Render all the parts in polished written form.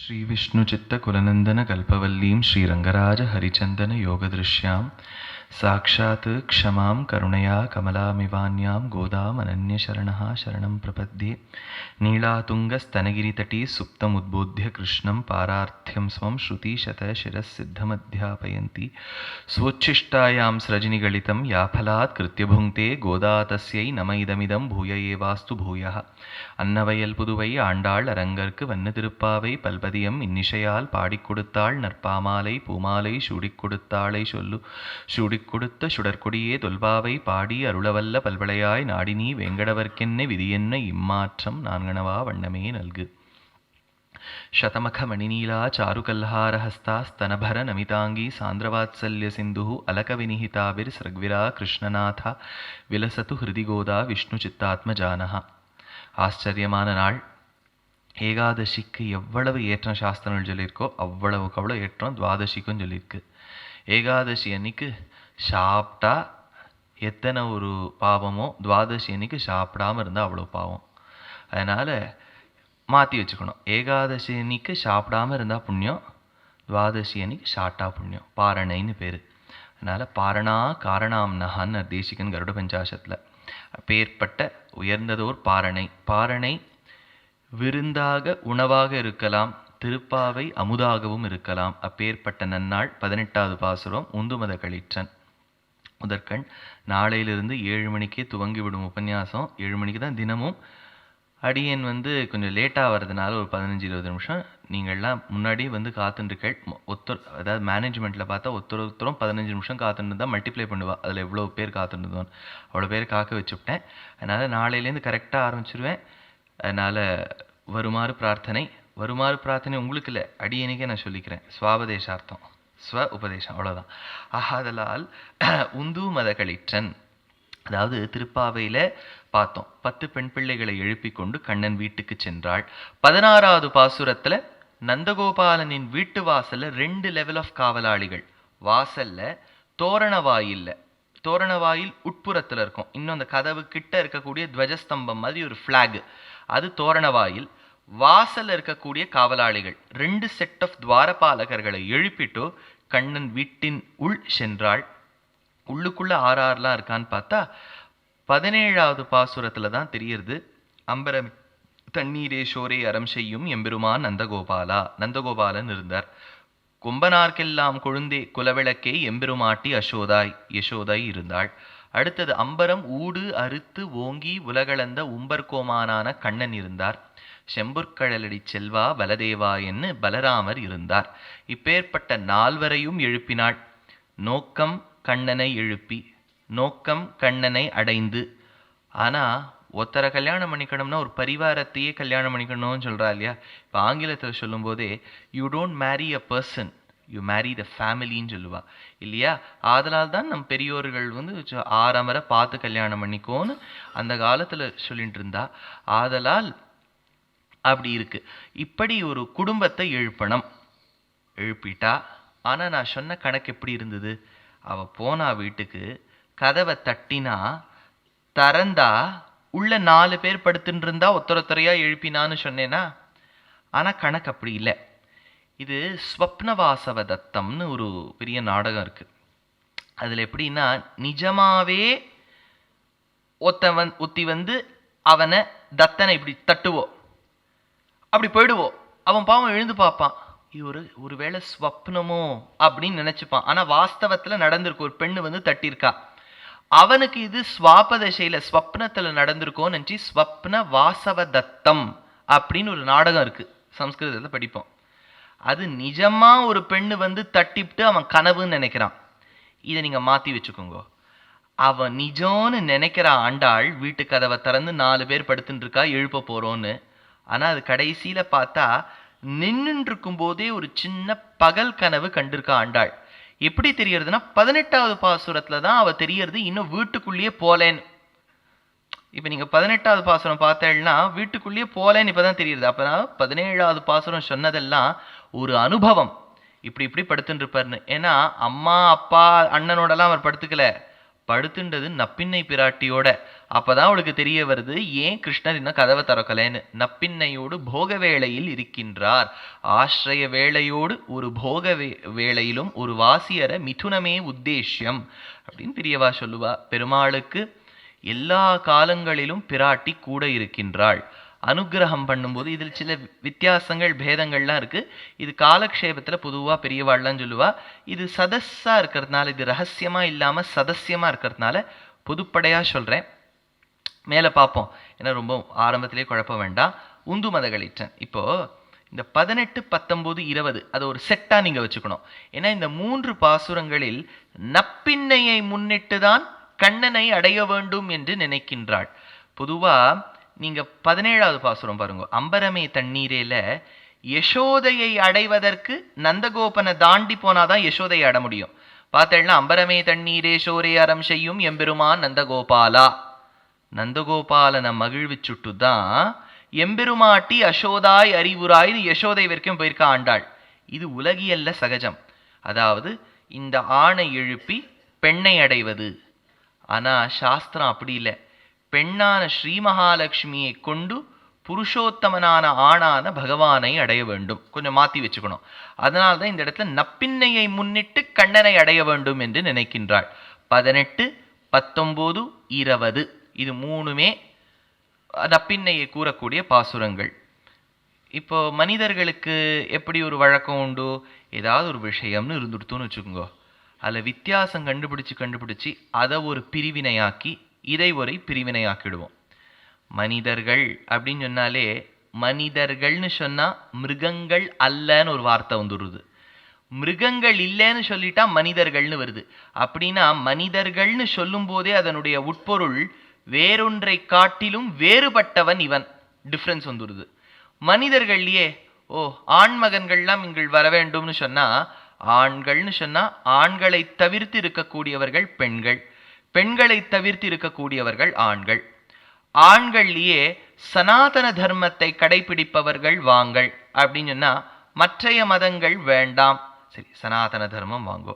श्रीविष्णुचित्तकुलनन्दनकल्पवल्लीं श्रीरङ्गराजहरिचन्दनयोगदृश्यां साक्षात् क्षमां करुणया कमलामिवान्यां गोदामनन्यशरणः शरणं प्रपद्ये। नीलातुङ्गस्तनगिरितटी सुप्तमुद्बोध्य कृष्णं पारार्थ्यं स्वं श्रुतिशतशिरःसिद्धमध्यापयन्ती स्वोच्छिष्टायां स्रजनिगलितं याफलात् कृत्य भुङ्क्ते गोदा तस्यै नम इदमिदं भूय एवास्तु भूयः। அன்னவயல் புதுவை ஆண்டாள் அரங்கற்கு வண்ண திருப்பாவை பல்பதியம் இன்னிசையால் பாடிக் கொடுத்தாள் நற்பாமாலை பூமாலை சூடிக் கொடுத்தாளை சொல்லு சூடிக் கொடுத்த சுடற்கொடியே தொல்பாவை பாடி அருளவல்ல பல்வளையாய் நாடினி வேங்கடவர்க்கென்ன விதியென்ன இம்மாற்றம் நான்கணவா வண்ணமே நல்கு. शतमख मणिनीला चारुकल्हारहस्तास्तनभर नमितांगी सान्द्रवात्सल्य सिन्धुः अलकविनिहिताभिर्सृग्विरा कृष्णनाथा विलसतु हृदि गोदा विष्णुचित्तात्मजानः. ஆச்சரியமான நாள். ஏகாதசிக்கு எவ்வளவு ஏற்றம் சாஸ்திரங்கள் சொல்லியிருக்கோ அவ்வளவுக்கு அவ்வளோ ஏற்றம் துவாதசிக்கும் சொல்லியிருக்கு. ஏகாதசி அன்னைக்கு சாப்பிட்டா எத்தனை ஒரு பாவமோ துவாதசி அன்னைக்கு சாப்பிடாமல் இருந்தால் அவ்வளோ பாவம். அதனால் மாற்றி வச்சுக்கணும். ஏகாதசி அன்னைக்கு சாப்பிடாமல் இருந்தால் புண்ணியம், துவாதசி அன்னைக்கு சாப்பிட்டா புண்ணியம். பாரணைன்னு பேர். அதனால் பாரணா காரணாம் நகான்னு தேசிகன் கருட பஞ்சாசத்தில் அப்பேற்பட்ட உயர்ந்ததோர் பாரணை. பாரணை விருந்தாக உணவாக இருக்கலாம், திருப்பாவை அமுதாகவும் இருக்கலாம். அப்பேற்பட்ட நன்னாள் 18வது பாசுரம் உந்துமத களிற்றன் முதற்கண். நாளையிலிருந்து 7 மணிக்கே துவங்கிவிடும் உபன்யாசம். 7 மணிக்கு தான் தினமும். அடியேன் கொஞ்சம் லேட்டாக வர்றதுனால ஒரு 15-20 நிமிஷம் நீங்கள்லாம் முன்னாடி காத்துருக்கள். அதாவது மேனேஜ்மெண்ட்டில் பார்த்தா ஒருத்தரும் 15 நிமிஷம் காத்துட்டு தான் மல்டிப்ளை பண்ணுவா. அதில் எவ்வளோ பேர் காத்துருந்தோன்னு அவ்வளோ பேர் காக்க வச்சுவிட்டேன். அதனால் நாளையிலேருந்து கரெக்டாக ஆரம்பிச்சிருவேன். அதனால் வருமாறு பிரார்த்தனை உங்களுக்கு இல்லை, அடியேனுக்கே நான் சொல்லிக்கிறேன். ஸ்வாபதேசார்த்தம், ஸ்வ உபதேசம், அவ்வளோதான். ஆகாதலால் உந்து மத களிற்றன், அதாவது திருப்பாவையில் பார்த்தோம் 10 பெண் பிள்ளைகளை எழுப்பி கொண்டு கண்ணன் வீட்டுக்கு சென்றாள். 16வது பாசுரத்தில் நந்தகோபாலனின் வீட்டு வாசல்ல 2 லெவல் ஆஃப் காவலாளிகள். வாசல்ல தோரணவாயில் உட்புறத்தில் இருக்கும். இன்னும் அந்த கதவு கிட்ட இருக்கக்கூடிய துவஜஸ்தம்பம் மாதிரி ஒரு ஃபிளாக், அது தோரணவாயில். வாசல்ல இருக்கக்கூடிய காவலாளிகள் 2 செட் ஆஃப் துவாரபாலகர்களை எழுப்பிட்டு கண்ணன் வீட்டின் உள் சென்றாள். உள்ளுக்குள்ள ஆறாறுலாம் இருக்கான்னு பார்த்தா 17வது பாசுரத்துல தான் தெரியுது. அம்பரம் தண்ணீரே சோரே அறம் செய்யும் எம்பெருமான் நந்தகோபாலன் இருந்தார். கொம்பனார்க்கெல்லாம் கொழுந்தே குலவிளக்கே எம்பெருமாட்டி யசோதாய் இருந்தாள். அடுத்தது அம்பரம் ஊடு அறுத்து ஓங்கி உலகளந்த உம்பர்கோமானான கண்ணன் இருந்தார். செம்புற்கழலடி செல்வா பலதேவா என்று பலராமர் இருந்தார். இப்பேற்பட்ட 4வரையும் எழுப்பினாள். நோக்கம் கண்ணனை எழுப்பி, நோக்கம் கண்ணனை அடைந்து. ஆனால் ஒருத்தரை கல்யாணம் பண்ணிக்கணும்னா ஒரு பரிவாரத்தையே கல்யாணம் பண்ணிக்கணும்னு சொல்கிறா இல்லையா? இப்போ ஆங்கிலத்தில் சொல்லும்போதே you don't marry a person, you marry the ஃபேமிலின்னு சொல்லுவா இல்லையா? அதனால் தான் நம் பெரியோர்கள் ஆரம்பரை பார்த்து கல்யாணம் பண்ணிக்கோன்னு அந்த காலத்தில் சொல்லிட்டு இருந்தா. ஆதலால் அப்படி இருக்கு. இப்படி ஒரு குடும்பத்தை எழுப்பிட்டா. ஆனால் நான் சொன்ன கணக்கு எப்படி இருந்தது? அவள் போனா வீட்டுக்கு, கதவை தட்டினா, திறந்தா உள்ள 4 பேர் படுத்துட்டு இருந்தா ஒத்தரையா எழுப்பினான்னு சொன்னேன்னா. ஆனால் கணக்கு அப்படி இல்லை. இது ஸ்வப்னவாசவ தத்தம்னு ஒரு பெரிய நாடகம் இருக்கு. அதில் எப்படின்னா, நிஜமாவே ஒத்தி அவனை தத்தனை இப்படி தட்டுவோம், அப்படி போயிடுவோம். அவன் பாவம் எழுந்து பார்ப்பான், இது ஒருவேளை ஸ்வப்னமோ அப்படின்னு நினைச்சுப்பான். ஆனா வாஸ்தவத்துல நடந்திருக்கு. ஒரு பெண்ணு தட்டியிருக்கா. அவனுக்கு இது ஸ்வாபதசையில ஸ்வப்னத்துல நடந்திருக்கோன்னு நினைச்சு ஸ்வப்ன வாசவ தத்தம் அப்படின்னு ஒரு நாடகம் இருக்கு. சம்ஸ்கிருதத்துல படிப்போம். அது நிஜமா ஒரு பெண்ணு தட்டிவிட்டு அவன் கனவுன்னு நினைக்கிறான். இதை நீங்க மாத்தி வச்சுக்கோங்க. அவன் நிஜம்னு நினைக்கிற ஆண்டாள் வீட்டு கதவை திறந்து 4 பேர் படுத்துட்டு இருக்கா, எழுப்ப போறோன்னு. ஆனா அது கடைசியில பார்த்தா நின்றுட்டு இருக்கும் போதே ஒரு சின்ன பகல் கனவு கண்டிருக்கா ஆண்டாள். எப்படி தெரியறதுன்னா 18வது பாசுரத்துல தான் அவ தெரியறது இன்னும் வீட்டுக்குள்ளேயே போலேன்னு. இப்ப நீங்க 18வது பாசுரம் பார்த்தேன்னா வீட்டுக்குள்ளேயே போலேன்னு இப்பதான் தெரியுது. அப்பதான் 17வது பாசுரம் சொன்னதெல்லாம் ஒரு அனுபவம். இப்படி படுத்துட்டு இருப்பாருன்னு. ஏன்னா அம்மா அப்பா அண்ணனோடலாம் அவர் படுத்துக்கல, படுத்துண்டது நப்பின்னை பிராட்டியோட. அப்பதான் அவளுக்கு தெரிய வருது ஏன் கிருஷ்ணர் இன்னும் கதவை திறக்கலைன்னு. நப்பின்னையோடு போக வேளையில் இருக்கின்றார். ஆශ්‍රய வேளையோடு ஒரு போக வேளையிலும் ஒரு வாசியர மிதுனமே உத்தேஷ்யம் அப்படின்னு பெரியவா சொல்லுவா. பெருமாளுக்கு எல்லா காலங்களிலும் பிராட்டி கூட இருக்கின்றாள். அனுகிரகம் பண்ணும்போது இதில் சில வித்தியாசங்கள் பேதங்கள்லாம் இருக்கு. இது காலக்ஷேபத்துல பொதுவா பெரியவாள்லாம் சொல்லுவா. இது சதஸா இருக்கிறதுனால, இது ரகசியமா இல்லாம சதஸ்யமா இருக்கிறதுனால பொதுப்படையா சொல்றேன். மேல பார்ப்போம், ஏன்னா ரொம்ப ஆரம்பத்திலே குழப்ப வேண்டாம். உந்து மதகளிற்றன் இப்போ இந்த 18, 19, 20 அதை ஒரு செட்டா நீங்க வச்சுக்கணும். ஏன்னா இந்த 3 பாசுரங்களில் நப்பின்னையை முன்னிட்டு தான் கண்ணனை அடைய வேண்டும் என்று நினைக்கின்றாள். பொதுவா நீங்க 17வது பாசுரம் பாருங்க. அம்பரமே தண்ணீரேல யசோதையை அடைவதற்கு நந்தகோபனை தாண்டி போனாதான் யசோதையை அட முடியும். பார்த்தேன்னா அம்பரமே தண்ணீரே சோரே அறம் செய்யும் எம்பெருமான் நந்தகோபாலா. நந்தகோபாலனை மகிழ்விச்சுட்டு தான் எம்பெருமாட்டி அசோதாய் அறிவுராய் யசோதை வரைக்கும் போயிருக்கா ஆண்டாள். இது உலகியல்ல சகஜம். அதாவது இந்த ஆணை எழுப்பி பெண்ணை அடைவது. ஆனா சாஸ்திரம் அப்படி இல்லை. பெண்ணான ஸ்ரீ மகாலட்சுமியை கொண்டு புருஷோத்தமனான ஆணான பகவானை அடைய வேண்டும். கொஞ்சம் மாத்தி வச்சுக்கணும். அதனால்தான் இந்த இடத்துல நப்பின்னையை முன்னிட்டு கண்ணனை அடைய வேண்டும் என்று நினைக்கின்றாள். 18, 19, 20 இது 3மே நப்பின்னையை கூறக்கூடிய பாசுரங்கள். இப்போ மனிதர்களுக்கு எப்படி ஒரு வழக்கம் உண்டு, ஏதாவது ஒரு விஷயம்னு இருந்துடுத்துன்னு வச்சுக்கோங்க, அதில் வித்தியாசம் கண்டுபிடிச்சு அதை ஒரு பிரிவினையாக்கி இதை ஒரு பிரிவினையாக்கிடுவோம். மனிதர்கள் அப்படின்னு சொன்னாலே, மனிதர்கள்னு சொன்னா மிருகங்கள் அல்லன்னு ஒரு வார்த்தை வந்துடுது. மிருகங்கள் இல்லைன்னு சொல்லிட்டா மனிதர்கள்னு வருது. அப்படின்னா மனிதர்கள்னு சொல்லும் போதே அதனுடைய உட்பொருள் வேறொன்றை காட்டிலும் வேறுபட்டவன் இவன், டிஃப்ரென்ஸ் வந்துடுது. மனிதர்கள்லயே ஆண்மகன்கள்லாம் இங்கள் வர வேண்டும்னு சொன்னா, ஆண்கள்னு சொன்னா ஆண்களை தவிர்த்து இருக்கக்கூடியவர்கள் பெண்கள், பெண்களை தவிர்த்து இருக்கக்கூடியவர்கள் ஆண்கள். ஆண்கள்லயே சனாதன தர்மத்தை கடைபிடிப்பவர்கள் வாங்கள் அப்படின்னு சொன்னா மற்றைய மதங்கள் வேண்டாம். சரி, சனாதன தர்மம் வாங்கோ.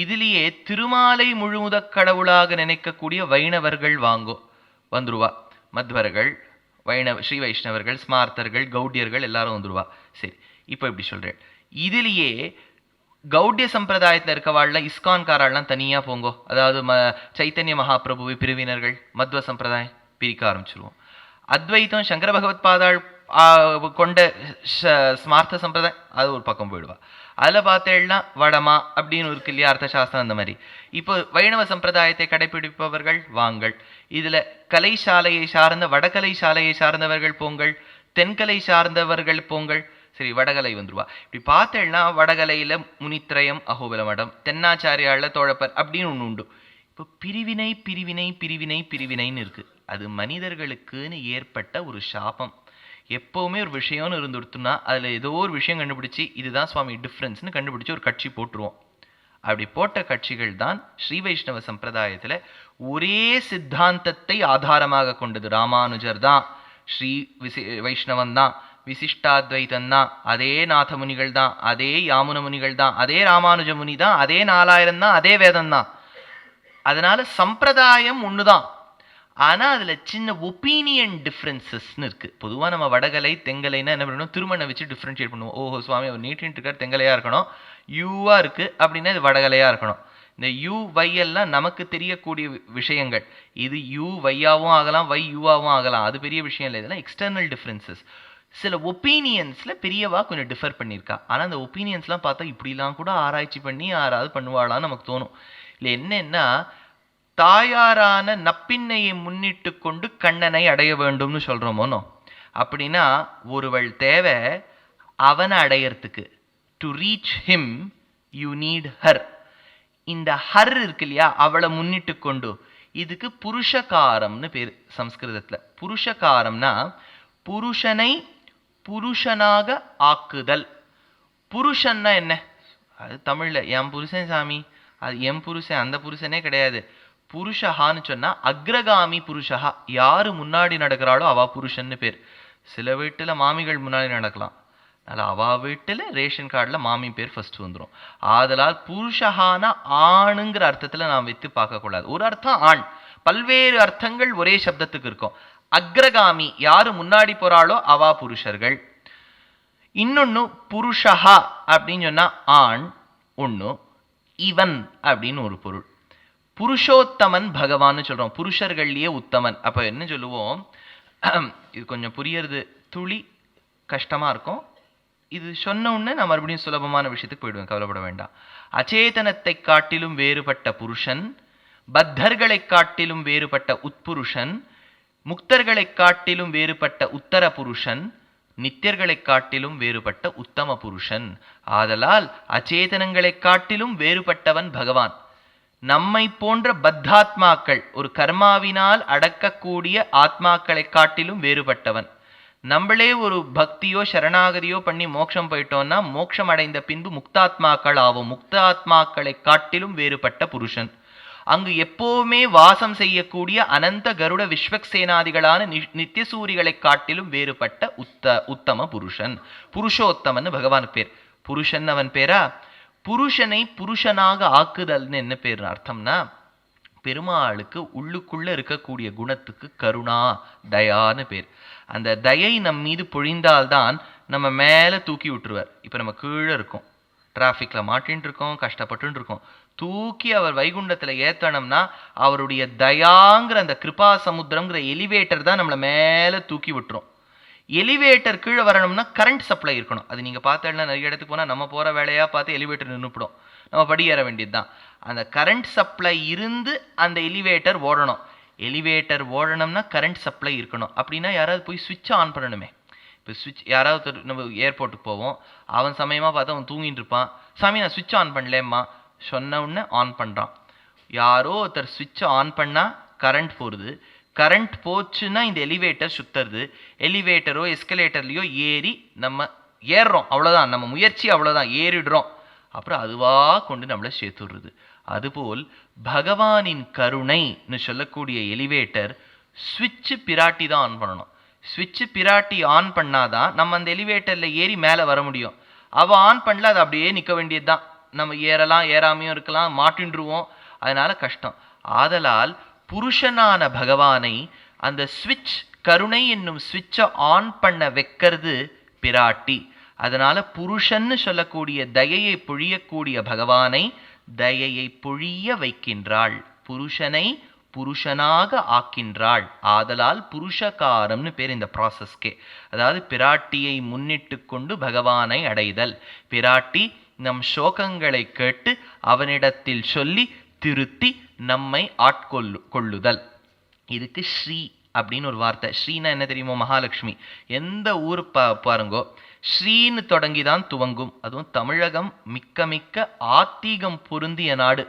இதுலயே திருமாலை முழுமுதற் கடவுளாக நினைக்கக்கூடிய வைணவர்கள் வாங்கோ வந்துருவா. மத்வர்கள், ஸ்ரீ வைஷ்ணவர்கள், ஸ்மார்த்தர்கள், கௌடியர்கள் எல்லாரும் வந்துருவா. சரி, இப்போ இப்படி சொல்றேன். இதுலயே கௌடிய சம்பிரதாயத்தில் இருக்கவாள்ல இஸ்கான்காரெல்லாம் தனியா போங்கோ. அதாவது சைத்தன்ய மகாபிரபுவை பிரிவினர்கள், மத்வ சம்பிரதாயம் பிரிக்க ஆரம்பிச்சிருவோம். அத்வைத்தம் சங்கர பகவத் பாதாள் கொண்ட ஸ்மார்த்த சம்பிரதாயம் அது ஒரு பக்கம் போயிடுவா. அதில் பார்த்தேன்னா வடமா அப்படின்னு இருக்கு இல்லையா, அர்த்தசாஸ்திரம் அந்த மாதிரி. இப்போ வைணவ சம்பிரதாயத்தை கடைபிடிப்பவர்கள் வாங்கள். இதுல கலை சாலையை சார்ந்த வடகலை சாலையை சார்ந்தவர்கள் போங்கள், தென்கலை சார்ந்தவர்கள் போங்கள். சரி, வடகலை வந்துருவா. இப்படி பார்த்தேன்னா வடகலையில முனித்ரயம் அகோபல மடம், தென்னாச்சாரியால தோழப்பர் அப்படின்னு ஒன்று உண்டு. இப்போ பிரிவினை பிரிவினை பிரிவினை பிரிவினைன்னு இருக்கு. அது மனிதர்களுக்குன்னு ஏற்பட்ட ஒரு சாபம். எப்பவுமே ஒரு விஷயம்னு இருந்துடுத்துனா அதுல ஏதோ ஒரு விஷயம் கண்டுபிடிச்சி இதுதான் சுவாமி டிஃப்ரென்ஸ்னு கண்டுபிடிச்சி ஒரு கட்சி போட்டுருவோம். அப்படி போட்ட கட்சிகள் தான் ஸ்ரீ வைஷ்ணவ சம்பிரதாயத்துல ஒரே சித்தாந்தத்தை ஆதாரமாக கொண்டது. ராமானுஜர் தான், ஸ்ரீ வைஷ்ணவன் தான், விசிஷ்டாத்வைதன் தான், அதே நாத முனிகள் தான், அதே யாமுன முனிகள் தான், அதே ராமானுஜ முனி தான், அதே 4000 தான், அதே வேதம் தான். அதனால சம்பிரதாயம் ஒண்ணுதான். ஆனா அதுல சின்ன ஒப்பீனியன் டிஃப்ரென்சஸ்ன்னு இருக்கு. பொதுவா நம்ம வடகலை தெங்கலைன்னா என்ன பண்ணணும், திருமணம் வச்சு டிஃப்ரென்ஷியேட் பண்ணுவோம். ஓஹோ சுவாமி அவர் நீட்டின்னு இருக்கார், தெங்கலையா இருக்கணும். யூவா இருக்கு அப்படின்னா இது வடகலையா இருக்கணும். இந்த யூ வையெல்லாம் நமக்கு தெரியக்கூடிய விஷயங்கள். இது யூ வையாவும் ஆகலாம், வை யூவாவும் ஆகலாம். அது பெரிய விஷயம் இல்லை. இதெல்லாம் எக்ஸ்டர்னல் டிஃப்ரென்சஸ். சில ஒப்பீனியன்ஸ்ல பெரியவா கொஞ்சம் டிஃபர் பண்ணியிருக்கா. ஆனா அந்த ஒப்பீனியன்ஸ்லாம் பார்த்தா இப்படிலாம் கூட ஆராய்ச்சி பண்ணி யாராவது பண்ணுவாளான்னு நமக்கு தோணும். இல்லை என்னன்னா, தாயாரான நப்பின்னையை முன்னிட்டு கொண்டு கண்ணனை அடைய வேண்டும்னு சொல்றோமோனோ, அப்படின்னா ஒருவள் தேவை அவனை அடையறதுக்கு. To reach him you need her. இந்த ஹர் இருக்கு இல்லையா, அவளை முன்னிட்டு கொண்டு, இதுக்கு புருஷகாரம்னு பேர் சம்ஸ்கிருதத்துல. புருஷகாரம்னா புருஷனை புருஷனாக ஆக்குதல். புருஷன்னா என்ன, அது தமிழ்ல என் புருஷன் சாமி, அது என் புருஷன், அந்த புருஷனே கிடையாது. புருஷஹான்னு சொன்னா அக்ரகாமி புருஷஹா, யாரு முன்னாடி நடக்கிறாளோ அவ புருஷன்னு பேர். சில வீட்டுல மாமிகள் முன்னாடி நடக்கலாம், அதில் அவா வீட்டில் ரேஷன் கார்டில் மாமி பேர் ஃபர்ஸ்ட் வந்துடும். ஆதலால் புருஷஹான ஆணுங்கிற அர்த்தத்தில் நாம் வைத்து பார்க்கக்கூடாது. ஒரு அர்த்தம் ஆண், பல்வேறு அர்த்தங்கள் ஒரே சப்தத்துக்கு இருக்கும். அக்ரகாமி, யாரு முன்னாடி போறாளோ அவா புருஷர்கள். இன்னொன்னு புருஷஹா அப்படின்னு சொன்னா ஆண் ஒண்ணு, இவன் அப்படின்னு ஒரு பொருள். புருஷோத்தமன் பகவான்னு சொல்றோம், புருஷர்கள்லயே உத்தமன். அப்ப என்ன சொல்லுவோம், இது கொஞ்சம் புரியறது துளி கஷ்டமா இருக்கும். இது சொன்ன உடனே நான் மறுபடியும் சுலபமான விஷயத்துக்கு போயிடுவேன், கவலைப்பட வேண்டாம். அச்சேதனத்தை காட்டிலும் வேறுபட்ட புருஷன், பத்தர்களை காட்டிலும் வேறுபட்ட உட்புருஷன், முக்தர்களை காட்டிலும் வேறுபட்ட உத்தர புருஷன், நித்தியர்களை காட்டிலும் வேறுபட்ட உத்தம புருஷன். ஆதலால் அச்சேதனங்களை காட்டிலும் வேறுபட்டவன் பகவான். நம்மை போன்ற பத்தாத்மாக்கள், ஒரு கர்மாவினால் அடக்கக்கூடிய ஆத்மாக்களை காட்டிலும் வேறுபட்டவன். நம்மளே ஒரு பக்தியோ சரணாகதியோ பண்ணி மோட்சம் போயிட்டோம்னா மோட்சம் அடைந்த பின்பு முக்தாத்மாக்கள் ஆகும். முக்தாத்மாக்களை காட்டிலும் வேறுபட்ட புருஷன். அங்கு எப்போவுமே வாசம் செய்யக்கூடிய அனந்த கருட விஸ்வக்சேனாதிகளான நித்தியசூரிகளை காட்டிலும் வேறுபட்ட உத்தம புருஷன். புருஷோத்தமன் பகவான் பேர். புருஷன் அவன் பேரா. புருஷனை புருஷனாக ஆக்குதல்னு என்ன பேர் அர்த்தம்னா, பெருமாளுக்கு உள்ளுக்குள்ள இருக்கக்கூடிய குணத்துக்கு கருணா தயான்னு பேர். அந்த தயை நம் மீது பொழிந்தால்தான் நம்ம மேல தூக்கி விட்டுருவார். இப்ப நம்ம கீழே இருக்கோம், டிராஃபிக்ல மாட்டின்னு இருக்கோம், கஷ்டப்பட்டு இருக்கோம். தூக்கி அவர் வைகுண்டத்துல ஏத்தனம்னா அவருடைய தயாங்கிற அந்த கிருபா சமுத்திரம்ங்கிற எலிவேட்டர் தான் நம்மளை மேல தூக்கி விட்டுரும். எலிவேட்டர் கீழே வரணும்னா கரண்ட் சப்ளை இருக்கணும். அது நீங்க பார்த்தா நிறைய இடத்துக்கு போனா நம்ம போற வேலையா பார்த்து எலிவேட்டர் நின்றுப்படும், நம்ம படி ஏற வேண்டியதுதான். அந்த கரண்ட் சப்ளை இருந்து அந்த எலிவேட்டர் ஓடணும். எலிவேட்டர் ஓடணும்னா கரண்ட் சப்ளை இருக்கணும். அப்படின்னா யாராவது போய் சுவிட்சை ஆன் பண்ணணுமே. இப்போ சுவிட்ச் யாராவது நம்ம ஏர்போர்ட்டுக்கு போவோம், அவன் சமயமாக பார்த்தா அவன் தூங்கிட்டு இருப்பான். சாமி நான் சுவிட்ச் ஆன் பண்ணலேம்மா சொன்ன உடனே ஆன் பண்ணுறான். யாரோ ஒருத்தர் சுவிட்சை ஆன் பண்ணால் கரண்ட் போகிறது. கரண்ட் போச்சுன்னா இந்த எலிவேட்டர் சுத்துறது. எலிவேட்டரோ எஸ்கலேட்டர்லையோ ஏறி நம்ம ஏறுறோம், அவ்வளோதான். நம்ம முயற்சி அவ்வளோதான், ஏறிடுறோம். அப்புறம் அதுவாக கொண்டு நம்மளை சேர்த்துடுறது. அதுபோல் பகவானின் கருணைன்னு சொல்லக்கூடிய எலிவேட்டர் ஸ்விட்சு பிராட்டி தான் ஆன் பண்ணணும். ஸ்விட்சு பிராட்டி ஆன் பண்ணாதான் நம்ம அந்த எலிவேட்டரில் ஏறி மேலே வர முடியும். அவள் ஆன் பண்ணல, அது அப்படியே நிற்க வேண்டியது தான். நம்ம ஏறலாம், ஏறாமையும் இருக்கலாம், மாட்டின்றுவோம். அதனால கஷ்டம். ஆதலால் புருஷனான பகவானை அந்த ஸ்விட்ச், கருணை என்னும் ஸ்விட்சை ஆன் பண்ண வைக்கிறது பிராட்டி. அதனால புருஷன்னு சொல்லக்கூடிய தயையை பொழியக்கூடிய பகவானை தயையை பொழிய வைக்கின்றாள், புருஷனை புருஷனாக ஆக்கின்றாள். ஆதலால் புருஷகாரம்னு பேர் இந்த ப்ராசஸ்கே. அதாவது பிராட்டியை முன்னிட்டு கொண்டு பகவானை அடைதல். பிராட்டி நம் சோகங்களை கேட்டு அவனிடத்தில் சொல்லி திருத்தி நம்மை ஆட்கொள்ளுதல். இதுக்கு ஸ்ரீ அப்படின்னு ஒரு வார்த்தை. ஸ்ரீனா என்ன தெரியுமோ, மகாலட்சுமி. எந்த ஊர் பாருங்கோ ஸ்ரீன்னு தொடங்கி தான் துவங்கும். அதுவும் தமிழகம் மிக்க மிக்க ஆத்திகம் பொருந்திய நாடு.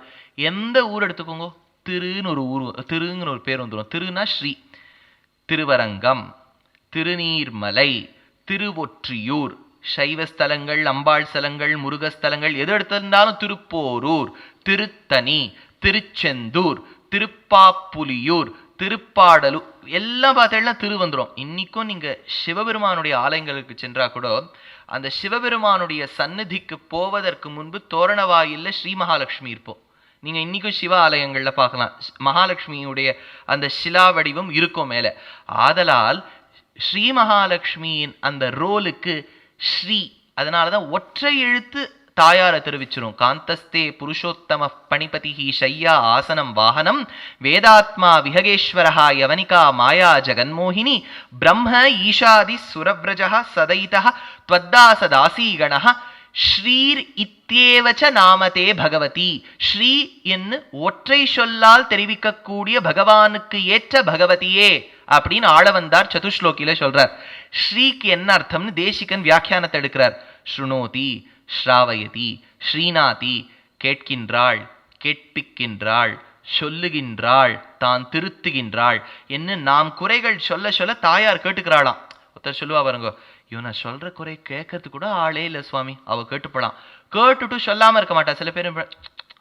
எந்த ஊர் எடுத்துக்கோங்க, திருன்னு ஒரு ஊர், திருங்கிற ஒரு பேர் வந்துடும். திருனா ஸ்ரீ. திருவரங்கம், திருநீர்மலை, திருவொற்றியூர், சைவஸ்தலங்கள், அம்பாள் ஸ்தலங்கள், முருகஸ்தலங்கள் எது எடுத்திருந்தாலும், திருப்போரூர், திருத்தணி, திருச்செந்தூர், திருப்பாப்புலியூர், திருப்பாடலூர் எல்லாம் பார்த்தீங்கன்னா திரு வந்துடும். இன்னைக்கும் நீங்க சிவபெருமானுடைய ஆலயங்களுக்கு சென்றா கூட அந்த சிவபெருமானுடைய சந்நிதிக்கு போவதற்கு முன்பு தோரணவாயில்ல ஸ்ரீ மகாலட்சுமி இருப்போம். நீங்க இன்னைக்கும் சிவ ஆலயங்கள்ல பார்க்கலாம், மகாலட்சுமியுடைய அந்த சிலா வடிவம் இருக்கும் மேல. ஆதலால் ஸ்ரீ மகாலட்சுமியின் அந்த ரோலுக்கு ஸ்ரீ. அதனாலதான் ஒற்றை எழுத்து தாயார தெரிவிச்சிரும். காந்தஸ்தே புருஷோத்தம பணிபதிஹி ஷய்யா ஆசனம் வாகனம் வேதாத்மா விஹகேஸ்வரஹா யவனிகா மாயா ஜகன்மோகினி பிரம்ம ஈஷாதி சுரவ்ரஜஹ சதைதஹ த்வத்தாசதாசீகணஹ ஸ்ரீர் இத்யேவச்ச நாமதே பகவதி. ஸ்ரீ என்று ஒற்றை சொல்லால் தெரிவிக்கக்கூடிய பகவானுக்கு ஏற்ற பகவதியே அப்படின்னு ஆளவந்தார் சதுஸ்லோகியில சொல்றார். ஸ்ரீக்கு என்ன அர்த்தம்னு தேசிகன் வியாக்கியானத்தை எடுக்கிறார். ஸ்ருணோதி, ஸ்ராவயதி, ஸ்ரீநாதி, கேட்கின்றாள், கேட்பிக்கின்றாள், சொல்லுகின்றாள், தான் திருத்துகின்றாள் என்று நாம் குறைகள் சொல்ல சொல்ல தாயார் கேட்டுக்கிறாளாம். ஒருத்தர் சொல்லுவா பாருங்க, இவன் நான் சொல்ற குறை கேட்கறது கூட ஆளே இல்லை சுவாமி, அவ கேட்டுப்படாம். கேட்டுட்டு சொல்லாம இருக்க மாட்டா. சில பேர்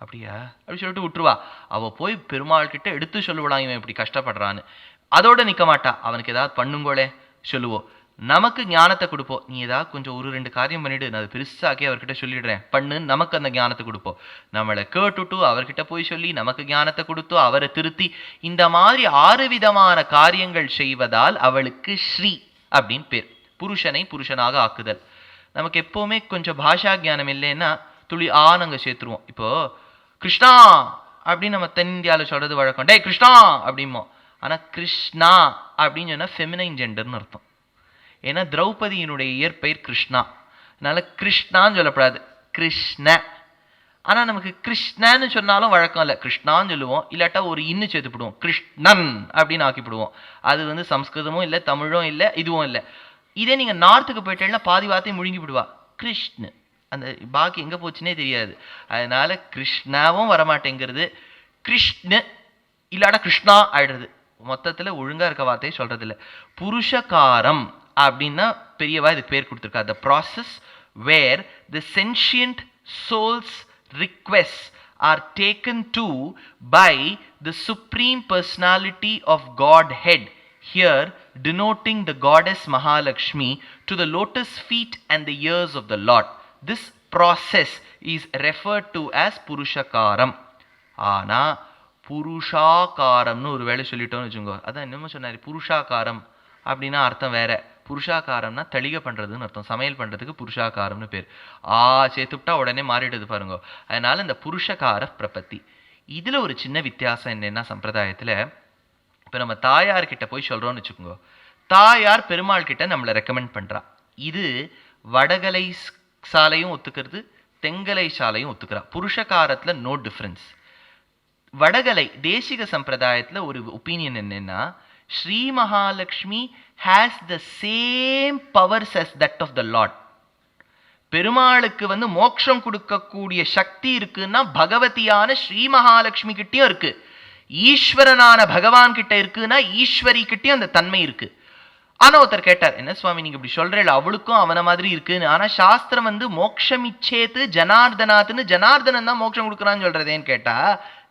அப்படியா அப்படி சொல்லிட்டு விட்டுருவா. அவ போய் பெருமாள் கிட்ட எடுத்து சொல்லுவலாம், இவன் இப்படி கஷ்டப்படுறான்னு. அதோட நிக்க மாட்டா. அவனுக்கு ஏதாவது பண்ணுங்கோளே சொல்லுவோம். நமக்கு ஞானத்தை கொடுப்போம். நீ ஏதாவது கொஞ்சம் ஒரு 2 காரியம் பண்ணிடு, நான் அதை பெருசாக்கி அவர்கிட்ட சொல்லிடுறேன் பண்ணுன்னு நமக்கு அந்த ஞானத்தை கொடுப்போம். நம்மளை கேட்டுட்டு அவர்கிட்ட போய் சொல்லி நமக்கு ஞானத்தை கொடுத்து அவரை திருத்தி இந்த மாதிரி 6 விதமான காரியங்கள் செய்வதால் அவளுக்கு ஸ்ரீ அப்படின்னு பேர். புருஷனை புருஷனாக ஆக்குதல். நமக்கு எப்பவுமே கொஞ்சம் பாஷா ஜானம் இல்லைன்னா துளி நாங்க சேர்த்துருவோம். இப்போ கிருஷ்ணா அப்படின்னு நம்ம தென்னிந்தியாவில் சொல்றது வழக்கம். டே கிருஷ்ணா அப்படிமோ. ஆனா கிருஷ்ணா அப்படின்னு சொன்னா ஃபெமினைன் ஜெண்டர்னு அர்த்தம். ஏன்னா திரௌபதியினுடைய இயற்பெயர் கிருஷ்ணா, அதனால கிருஷ்ணான்னு சொல்லப்படாது, கிருஷ்ண. ஆனா நமக்கு கிருஷ்ணன்னு சொன்னாலும் வழக்கம் இல்லை, கிருஷ்ணான்னு சொல்லுவோம். இல்லாட்டா ஒரு இன்னு சேர்த்துப்பிடுவோம், கிருஷ்ணன் அப்படின்னு ஆக்கிப்பிடுவோம். அது சம்ஸ்கிருதமும் இல்லை, தமிழும் இல்லை, இதுவும் இல்லை. இதே நீங்க நார்த்துக்கு போயிட்டேன்னா பாதி வார்த்தையை முழுங்கி விடுவா, கிருஷ்ண. அந்த பாக்கி எங்க போச்சுன்னே தெரியாது. அதனால கிருஷ்ணாவும் வரமாட்டேங்கிறது, கிருஷ்ண இல்லாட்டா கிருஷ்ணா ஆயிடுறது. மொத்தத்துல ஒழுங்கா இருக்க வார்த்தையை சொல்றது இல்லை. புருஷகாரம் அப்படின்னா பெரியவா இதுக்கு பேர் கொடுத்துருக்கா. the process where the sentient soul's requests are taken to by the supreme personality of Godhead, here denoting the goddess Mahalakshmi, to the lotus feet and the ears of the Lord. This process is referred to as புருஷகாரம். ஆனா புருஷாகாரம்னு ஒரு வேலை சொல்லிட்டோம்னு வச்சுக்கோ, அதான் என்னமோ சொன்னாரு, புருஷாகாரம் அப்படின்னா அர்த்தம் வேற. புருஷாகாரம்னா தளிகை பண்றதுன்னு அர்த்தம். சமையல் பண்றதுக்கு புருஷாகாரம்னு பேர். சேர்த்துட்டா உடனே மாறிடுது பாருங்க. அதனால இந்த புருஷகார பிரபத்தி. இதுல ஒரு சின்ன வித்தியாசம் என்னன்னா, சம்பிரதாயத்துல இப்ப நம்ம தாயார்கிட்ட போய் சொல்றோம்னு வச்சுக்கோங்க, தாயார் பெருமாள் கிட்ட நம்மளை ரெக்கமெண்ட் பண்றா. இது வடகலை சாலையும் ஒத்துக்கிறது, தெங்கலை சாலையும் ஒத்துக்கிறா. புருஷகாரத்துல நோ டிஃபரன்ஸ். வடகலை தேசிக சம்பிரதாயத்துல ஒரு ஒப்பீனியன் என்னன்னா, Sri Mahalakshmi has the same powers as that of the Lord. பெருமாளுக்கு மோட்சம் கொடுக்கக்கூடிய சக்தி இருக்குன்னா பகவதியான ஸ்ரீ மகாலட்சுமி கிட்டயும் இருக்கு. ஈஸ்வரனான பகவான் கிட்ட இருக்குன்னா ஈஸ்வரி கிட்டயும் அந்த தன்மை இருக்கு. ஆனா ஒருத்தர் கேட்டார், என்ன சுவாமி நீங்க இப்படி சொல்றீங்க, அவளுக்கும் அவன மாதிரி இருக்குன்னு. ஆனா சாஸ்திரம் மோட்சம் இச்சேத்து ஜனார்தனாத்துன்னு, ஜனார்தனன் தான் மோட்சம் கொடுக்குறான்னு சொல்றதேன்னு கேட்டா,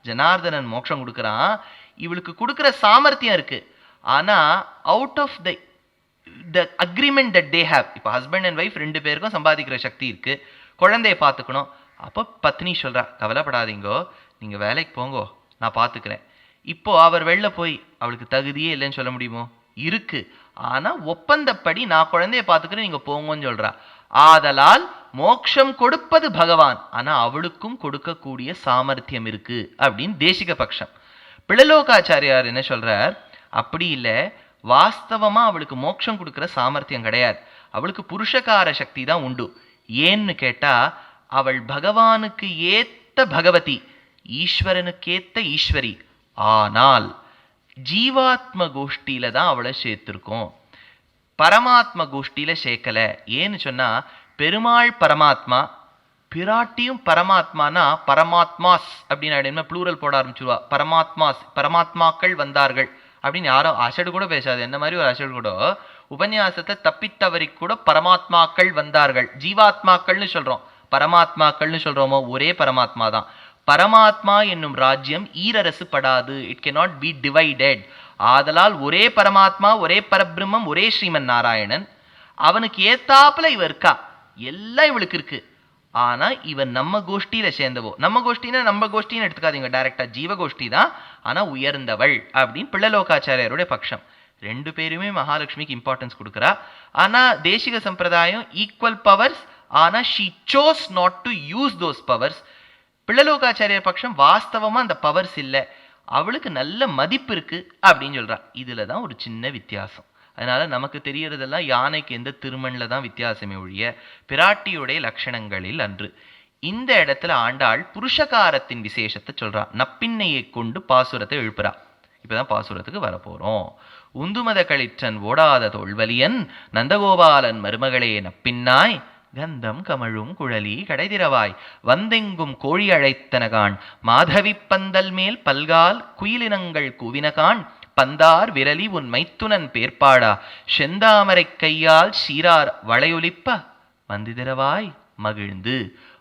ஜனார்தனன் மோட்சம் கொடுக்குறான், இவளுக்கு கொடுக்குற சாமர்த்தியம் இருக்கு. ஆனா out of the agreement that they have, இப்போ ஹஸ்பண்ட் அண்ட் ஒய்ஃப் 2 பேருக்கும் சம்பாதிக்கிற சக்தி இருக்கு, குழந்தைய பார்த்துக்கணும். அப்போ பத்னி சொல்றா, கவலைப்படாதீங்கோ, நீங்க வேலைக்கு போங்கோ, நான் பார்த்துக்கிறேன். இப்போ அவர் வெளில போய் அவளுக்கு தகுதியே இல்லைன்னு சொல்ல முடியுமோ? இருக்கு. ஆனா ஒப்பந்தப்படி நான் குழந்தைய பார்த்துக்கிறேன், நீங்க போங்கன்னு சொல்றா. ஆதலால் மோட்சம் கொடுப்பது பகவான், ஆனா அவளுக்கும் கொடுக்கக்கூடிய சாமர்த்தியம் இருக்கு அப்படின்னு தேசிக பட்சம். பிள்ளலோகாச்சாரியார் என்ன சொல்றார், அப்படி இல்லை, வாஸ்தவமா அவளுக்கு மோட்சம் கொடுக்கிற சாமர்த்தியம் கிடையாது, அவளுக்கு புருஷகார சக்தி தான் உண்டு. ஏன்னு கேட்டா, அவள் பகவானுக்கு ஏத்த பகவதி, ஈஸ்வரனுக்கேத்த ஈஸ்வரி. ஆனால் ஜீவாத்ம கோஷ்டியில தான் அவளை சேர்த்திருக்கோம், பரமாத்ம கோஷ்டியில சேர்க்கல. ஏன்னு சொன்னா, பெருமாள் பரமாத்மா, பிராட்டியும் பரமாத்மானா பரமாத்மாஸ் அப்படின்னு ப்ளூரல் போட ஆரம்பிச்சுருவா. பரமாத்மாஸ், பரமாத்மாக்கள் வந்தார்கள் அப்படின்னு யாரோ அசடு கூட பேசாது. என்ன மாதிரி ஒரு அசடு கூட உபன்யாசத்தை தப்பித்தவரி கூட பரமாத்மாக்கள் வந்தார்கள், ஜீவாத்மாக்கள்னு சொல்றோம், பரமாத்மாக்கள்னு சொல்றோமோ, ஒரே பரமாத்மா தான். பரமாத்மா என்னும் ராஜ்யம் ஈரரசு படாது, இட் கேனாட் பி டிவைடட். ஆதலால் ஒரே பரமாத்மா, ஒரே பரபிரம்மம், ஒரே ஸ்ரீமன் நாராயணன். அவனுக்கு ஏத்தாப்புல இவ இருக்கா, எல்லாம் இவளுக்கு இருக்கு. ஆனா இவன் நம்ம கோஷ்டியில சேர்ந்தவோ, நம்ம கோஷ்டினா நம்ம கோஷ்டின்னு எடுத்துக்காதீங்க, டைரக்டா ஜீவ கோஷ்டி தான், ஆனா உயர்ந்தவள் அப்படின்னு பிள்ளலோகாச்சாரியாருடைய பட்சம். 2 பேருமே மகாலட்சுமிக்கு இம்பார்ட்டன்ஸ் கொடுக்குறா. ஆனா தேசிக சம்பிரதாயம் ஈக்குவல் பவர்ஸ், ஆனா she chose not to use those powers. Pillai Lokacharyar பட்சம் வாஸ்தவமா அந்த பவர்ஸ் இல்லை, அவளுக்கு நல்ல மதிப்பு இருக்கு அப்படின்னு சொல்றா. இதுலதான் ஒரு சின்ன வித்தியாசம். அதனால நமக்கு தெரியறதெல்லாம் யானைக்கு எந்த திருமண்ல தான் வித்தியாசமே ஒழிய பிராட்டியுடைய லட்சணங்களில் அன்று. இந்த இடத்துல ஆண்டாள் புருஷகாரத்தின் விசேஷத்தை சொல்றா. நப்பின்னையை கொண்டு பாசுரத்தை எழுப்புறா. இப்பதான் பாசுரத்துக்கு வரப்போறோம். உந்துமத களிற்றன் ஓடாத தோல்வலியன் நந்தகோபாலன் மருமகளே நப்பின்னாய், கந்தம் கமழும் குழலி கடைதிரவாய், வந்தெங்கும் கோழி அழைத்தனகான், மாதவி பந்தல் மேல் பல்கால் குயிலினங்கள் கூவினகான், பந்தார் விரலி உன் மைத்துனன் பேர்பாடா, செந்தாமரை கையால் சீரார் வளையொலிப்ப, வந்திதிரவாய் மகிழ்ந்து.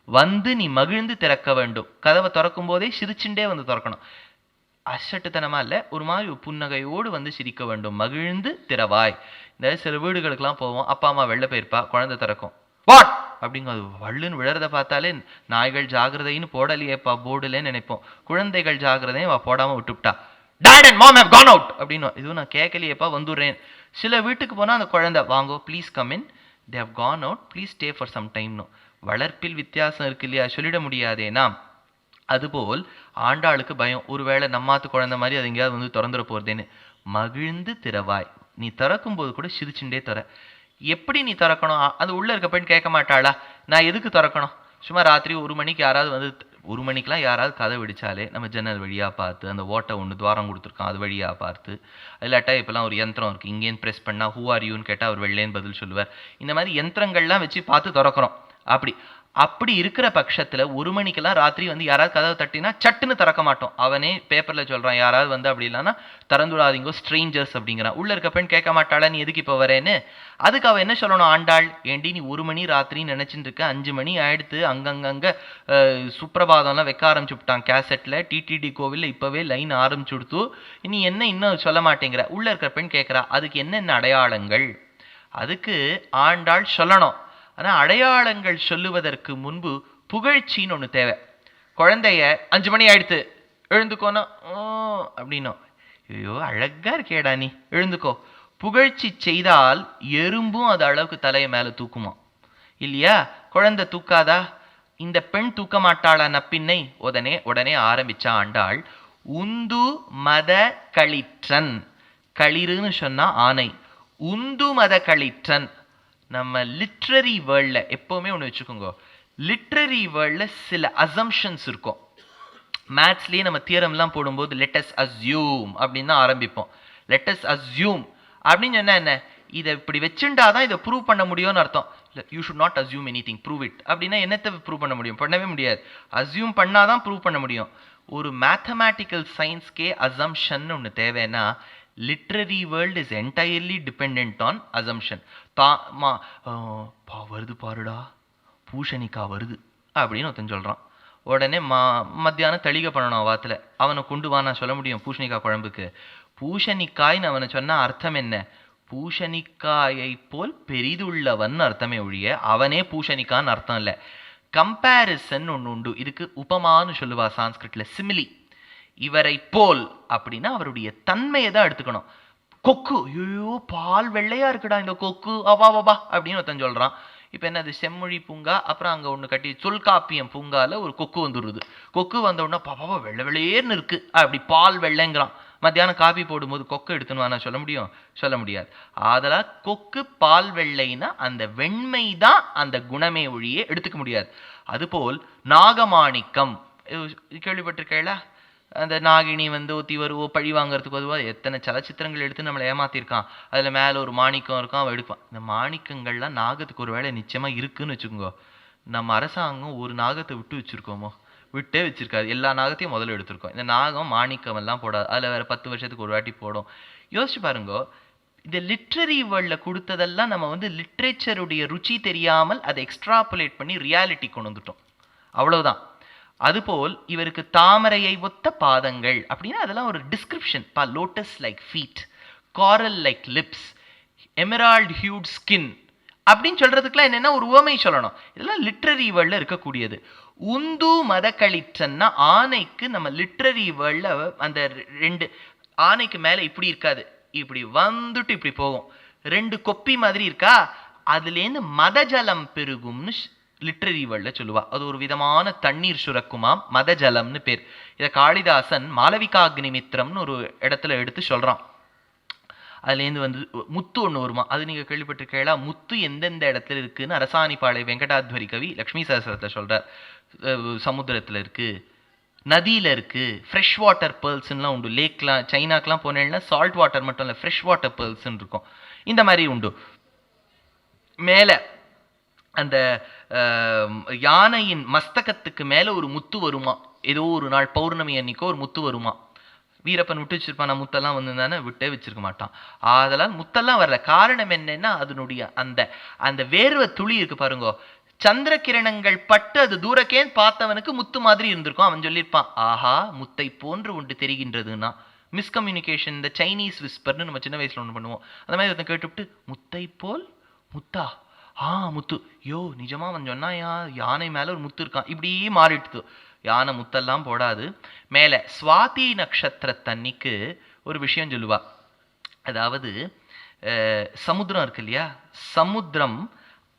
வந்து நீ மகிழ்ந்து திறக்க வேண்டும். கதவை திறக்கும் போதே சிரிச்சுண்டே வந்து திறக்கணும். அசட்டுத்தனமா இல்லை, ஒரு மாதிரி புன்னகையோடு வந்து சிரிக்க வேண்டும். மகிழ்ந்து திறவாய். இந்த சில வீடுகளுக்கெல்லாம் போவோம், அப்பா அம்மா வெளில போயிருப்பா, குழந்தை திறக்கும், வாட் அப்படிங்க அது வள்ளுன்னு விழறத பார்த்தாலே நாய்கள் ஜாகிரதைன்னு போடலையேப்பா போர்டுலன்னு நினைப்போம். குழந்தைகள் ஜாகிரதையும் போடாமல் விட்டுவிட்டா, dad and mom have gone out அப்படின்னு. இதுவும் நான் கேட்கலையேப்பா வந்துடுறேன். சில வீட்டுக்கு போனால் அந்த குழந்தை வாங்கோ please come in, they have gone out please stay for some டைம்னு. வளர்ப்பில் வித்தியாசம் இருக்கு இல்லையா, சொல்லிட முடியாதேனா. அதுபோல் ஆண்டாளுக்கு பயம், ஒருவேளை நம்மாத்து குழந்தை மாதிரி அது எங்கேயாவது வந்து திறந்துட போகிறதேன்னு. மகிழ்ந்து திறவாய், நீ திறக்கும் போது கூட சிரிச்சுட்டே தர. எப்படி நீ திறக்கணும்? அது உள்ள இருக்க பெண் கேட்க மாட்டாளா, நான் எதுக்கு திறக்கணும்? சும்மா ராத்திரி 1 மணிக்கு யாராவது வந்து 1 மணிக்கெலாம் யாராவது கதை வெடிச்சாலே நம்ம ஜன்னல் வழியாக பார்த்து, அந்த ஓட்டை ஒன்று துவாரம் கொடுத்துருக்கோம் அது வழியாக பார்த்து, இல்லாட்டா இப்போலாம் ஒரு யந்திரம் இருக்குது, இங்கேன்னு ப்ரெஸ் பண்ணால் ஹூ ஆர் யூன்னு கேட்டால் அவர் வெள்ளேன்னு பதில் சொல்லுவார். இந்த மாதிரி யந்திரங்கள்லாம் வச்சு பார்த்து திறக்கிறோம். அப்படி இருக்கிற பட்சத்தில் 1 மணிக்கெல்லாம் ராத்திரி வந்து யாராவது கதவை தட்டினா சட்டுன்னு திறக்க மாட்டோம். அவனே பேப்பரில் சொல்கிறான், யாராவது வந்து அப்படி இல்லைன்னா திறந்துடாதீங்கோ ஸ்ட்ரேஞ்சர்ஸ் அப்படிங்கிறான். உள்ளே இருக்க பெண் கேட்க மாட்டாளா, நீ எதுக்கு இப்போ வரேன்னு? அதுக்கு அவள் என்ன சொல்லணும், ஆண்டாள் ஏண்டி நீ 1 மணி ராத்திரின்னு நினச்சிட்டு இருக்க, 5 மணி ஆயிடுத்து, அங்கங்கங்கே சுப்பிரபாதம்லாம் வைக்க ஆரம்பிச்சுட்டான் கேசட்டில், டிடிடி கோவிலில் இப்போவே லைன் ஆரம்பிச்சு கொடுத்து, நீ என்ன இன்னும் சொல்ல மாட்டேங்கிற? உள்ளே இருக்கிற பெண் கேட்குறா, அதுக்கு என்னென்ன அடையாளங்கள்? அதுக்கு ஆண்டாள் சொல்லணும். ஆனால் அடையாளங்கள் சொல்லுவதற்கு முன்பு புகழ்ச்சின்னு ஒன்று தேவை. குழந்தைய 5 மணி ஆயிடுத்து எழுந்துக்கோனா அப்படின்னும், ஐயோ அழகா இருக்கேடா நீ எழுந்துக்கோ. புகழ்ச்சி செய்தால் எறும்பும் அது அளவுக்கு தலையை மேலே தூக்குமா இல்லையா? குழந்தை தூக்காதா? இந்த பெண் தூக்க மாட்டாளா நப்பின்னை? உடனே ஆரம்பிச்சா ஆண்டாள், உந்து மத களிற்றன். களிறுன்னு சொன்னா ஆனை, உந்து மத களிற்றன். நம்ம லிட்ரரி வேர்ல்டில் எப்போவுமே ஒன்று வச்சுக்கோங்க, லிட்ரரி வேர்ல்டில் சில அசம்ஷன்ஸ் இருக்கும். மேத்ஸ்லேயே நம்ம தியரம்லாம் போடும்போது லெட்டஸ் அஸ்யூம் அப்படின்னு தான் ஆரம்பிப்போம். லெட்டஸ் அஸ்யூம் அப்படின்னு சொன்னால் என்ன, இதை இப்படி வச்சுட்டாதான் இதை ப்ரூவ் பண்ண முடியும்னு அர்த்தம். இல்லை, you should not assume any thing, prove it அப்படின்னா என்னத்தை ப்ரூவ் பண்ண முடியும்? பண்ணவே முடியாது. அஸ்யூம் பண்ணாதான் ப்ரூவ் பண்ண முடியும். ஒரு மேத்தமேட்டிக்கல் சயின்ஸ்க்கே அசம்ஷன் ஒன்று தேவைன்னா, literary world is entirely depend on assumption. வருது பாருடா, பூஷணிக்கா வருது அப்படின்னு ஒருத்தன் சொல்கிறான். உடனே மத்தியானம் தெளிக பண்ணணும் வாத்தில், அவனை கொண்டு வா, நான் சொல்ல முடியும் பூஷணிக்காய் குழம்புக்கு. பூஷணிக்காய்னு அவனை சொன்னால் அர்த்தம் என்ன? பூஷணிக்காயை போல் பெரிதுள்ளவன் அர்த்தமே ஒழிய அவனே பூஷணிக்கான்னு அர்த்தம் இல்லை. கம்பேரிசன் ஒன்று உண்டு, இதுக்கு உபமான்னு சொல்லுவா சான்ஸ்கிரிட்டில், சிமிலி. இவரை போல் அப்படின்னா அவருடைய தன்மையை தான் எடுத்துக்கணும். கொக்கு, ஐயோ பால் வெள்ளையா இருக்குடா இந்த கொக்கு, அவாவா அப்படின்னு ஒருத்தன் சொல்றான். இப்போ என்னது, செம்மொழி பூங்கா, அப்புறம் அங்கே ஒன்று கட்டி தொல்காப்பியம் பூங்காவில் ஒரு கொக்கு வந்துடுது. கொக்கு வந்த உடனே பாப்பாவா வெள்ளை வெள்ளையேன்னு இருக்கு, அப்படி பால் வெள்ளைங்கிறான். மத்தியானம் காப்பி போடும்போது கொக்கு எடுத்துன்னு வானா சொல்ல முடியும்? சொல்ல முடியாது. அதெல்லாம் கொக்கு பால் வெள்ளைன்னா அந்த வெண்மை தான் அந்த குணமே ஒழியே எடுத்துக்க முடியாது. அதுபோல் நாகமாணிக்கம் கேள்விப்பட்டிருக்கேளா? அந்த நாகினி வந்து ஒத்தி வருவோ பழி வாங்கறதுக்கு பொதுவாக எத்தனை சலச்சித்திரங்கள் எடுத்து நம்மளை ஏமாத்திருக்கான். அதில் மேலே ஒரு மாணிக்கம் இருக்கும், அவன் எடுப்பான். இந்த மாணிக்கங்கள்லாம் நாகத்துக்கு ஒரு வேளை நிச்சயமாக இருக்குன்னு வச்சுக்கோங்க. நம்ம அரசாங்கம் ஒரு நாகத்தை விட்டு வச்சுருக்கோமோ? விட்டே வச்சிருக்காது. எல்லா நாகத்தையும் முதல்ல எடுத்திருக்கோம். இந்த நாகம் மாணிக்கம் எல்லாம் போடாது, அதில் வேறு 10 வருஷத்துக்கு ஒரு வாட்டி போடும். யோசிச்சு பாருங்கோ, இந்த லிட்ரரி வேர்ல்டில் கொடுத்ததெல்லாம் நம்ம வந்து லிட்ரேச்சருடைய ருச்சி தெரியாமல் அதை எக்ஸ்ட்ராபுலேட் பண்ணி ரியாலிட்டி கொண்டு வந்துட்டோம், அவ்வளவுதான். அதுபோல் இவருக்கு தாமரையை ஒத்த பாதங்கள் அப்படின்னா அதெல்லாம் ஒரு டிஸ்கிரிப்ஷன். லோட்டஸ் லைக் ஃபீட், காரல் லைக் லிப்ஸ், எமரால்ட் ஹியூட் ஸ்கின் அப்படின்னு சொல்றதுக்குலாம் என்னென்னா ஒரு உவமை சொல்லணும். இதெல்லாம் லிட்ரரி வேர்ல்டில் இருக்கக்கூடியது. உந்து மத களிற்றன்னா ஆனைக்கு நம்ம லிட்ரரி வேர்ல்டில் அந்த 2 ஆனைக்கு மேலே இப்படி இருக்காது, இப்படி வந்துட்டு இப்படி போகும், 2 கொப்பி மாதிரி இருக்கா, அதுலேருந்து மதஜலம் பெருகும்னு லிட்ரரி வேர்ல்டில் சொல்லுவா. அது ஒரு விதமான தண்ணீர் சுரக்குமாம், மதஜலம்னு பேர். இதை காளிதாசன் மாலவிகாக்னிமித்திரம்னு ஒரு இடத்துல எடுத்து சொல்கிறான். அதுலேருந்து வந்து முத்து ஒன்று வருமா, அது நீங்கள் கேள்விப்பட்டிருக்கீங்களா? முத்து எந்தெந்த இடத்துல இருக்குன்னு அரசாணிப்பாளை வெங்கடாத்வரி கவி லக்ஷ்மி சஹஸ்ரத்தில் சொல்கிறார். சமுத்திரத்தில் இருக்குது, நதியில் இருக்குது, ஃப்ரெஷ் வாட்டர் பேர்ல்ஸ்லாம் உண்டு. லேக்லாம் சைனாக்கெலாம் போனேன்னா சால்ட் வாட்டர் மட்டும் இல்லை, ஃப்ரெஷ் வாட்டர் பேர்ல்ஸ்ன்னு இருக்கும். இந்த மாதிரி உண்டு. மேலே அந்த யானையின் மஸ்தகத்துக்கு மேலே ஒரு முத்து வருமா, ஏதோ ஒரு நாள் பௌர்ணமி அன்னைக்கோ ஒரு முத்து வருமா. வீரப்பன் விட்டு வச்சிருப்பான், நான் முத்தெல்லாம் வந்திருந்தானே விட்டே வச்சிருக்க மாட்டான். அதெல்லாம் முத்தெல்லாம் வரல. காரணம் என்னன்னா அதனுடைய அந்த அந்த வேர்வை துளி இருக்கு பாருங்க, சந்திர கிரணங்கள் பட்டு அது தூரக்கே பார்த்தவனுக்கு முத்து மாதிரி இருந்திருக்கும். அவன் சொல்லியிருப்பான், ஆஹா முத்தை போன்று ஒன்று தெரிகின்றதுன்னா. மிஸ்கம்யூனிகேஷன், இந்த சைனீஸ் விஸ்பர்னு நம்ம சின்ன வயசுல ஒன்று பண்ணுவோம். அந்த மாதிரி ஒருத்தன் கேட்டுவிட்டு முத்தை போல் முத்தா, முத்து, யோ நிஜமா அவன் சொன்னா யானை மேல ஒரு முத்து இருக்கான், இப்படி மாறிடுது. யானை முத்தெல்லாம் போடாது. மேல சுவாதி நட்சத்திரத்தன்னைக்கு ஒரு விஷயம் சொல்லுவா. அதாவது சமுத்திரம் இருக்கு இல்லையா, சமுத்திரம்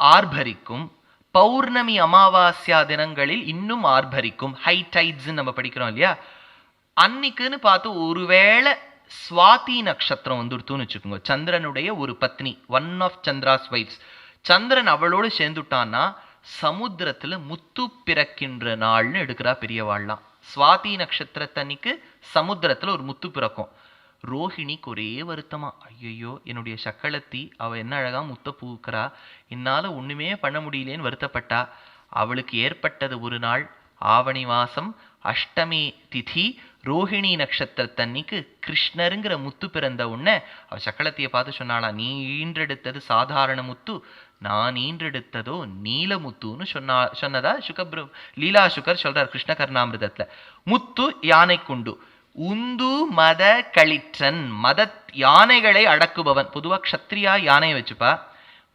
ஆர்ப்பரிக்கும். பௌர்ணமி அமாவாஸ்யா தினங்களில் இன்னும் ஆர்ப்பரிக்கும். ஹை டைட்ஸ் நம்ம படிக்கிறோம் இல்லையா, அன்னைக்குன்னு பார்த்து ஒருவேளை சுவாதி நட்சத்திரம் வந்துடுத்துன்னு வச்சுக்கோங்க, சந்திரனுடைய ஒரு பத்னி, ஒன் ஆஃப் சந்திராஸ் வைஃப்ஸ், சந்திரன் அவளோடு சேர்ந்துட்டான்னா சமுத்திரத்துல முத்து பிறக்கின்ற நாள்னு எடுக்கிறா பெரியவாள்லாம். சுவாதி நட்சத்திரத்தன்னைக்கு சமுத்திரத்துல ஒரு முத்து பிறக்கும். ரோஹிணிக்கு ஒரே வருத்தமா, ஐயோ என்னுடைய சக்களத்தி அவ என்ன அழகா முத்த பூக்கிறா, என்னால ஒண்ணுமே பண்ண முடியலேன்னு வருத்தப்பட்டா. அவளுக்கு ஏற்பட்டது ஒரு நாள் ஆவணி மாசம் அஷ்டமி திதி ரோஹிணி நட்சத்திரத்தன்னைக்கு கிருஷ்ணருங்கிற முத்து பிறந்த உடனே அவ சக்களத்திய பார்த்து சொன்னாளா, நீ ஈன்றெடுத்தது சாதாரண முத்து, நான் ஈன்றெடுத்ததோ நீலமுத்துன்னு சொன்னதா லீலா சுகர் சொல்றார் கிருஷ்ண கர்ணாமிரதத்துல. முத்து யானை குண்டு, உந்து மத களிற்றன், மத யானைகளை அடக்குபவன். பொதுவா க்ஷத்ரியா யானையை வச்சுப்பா,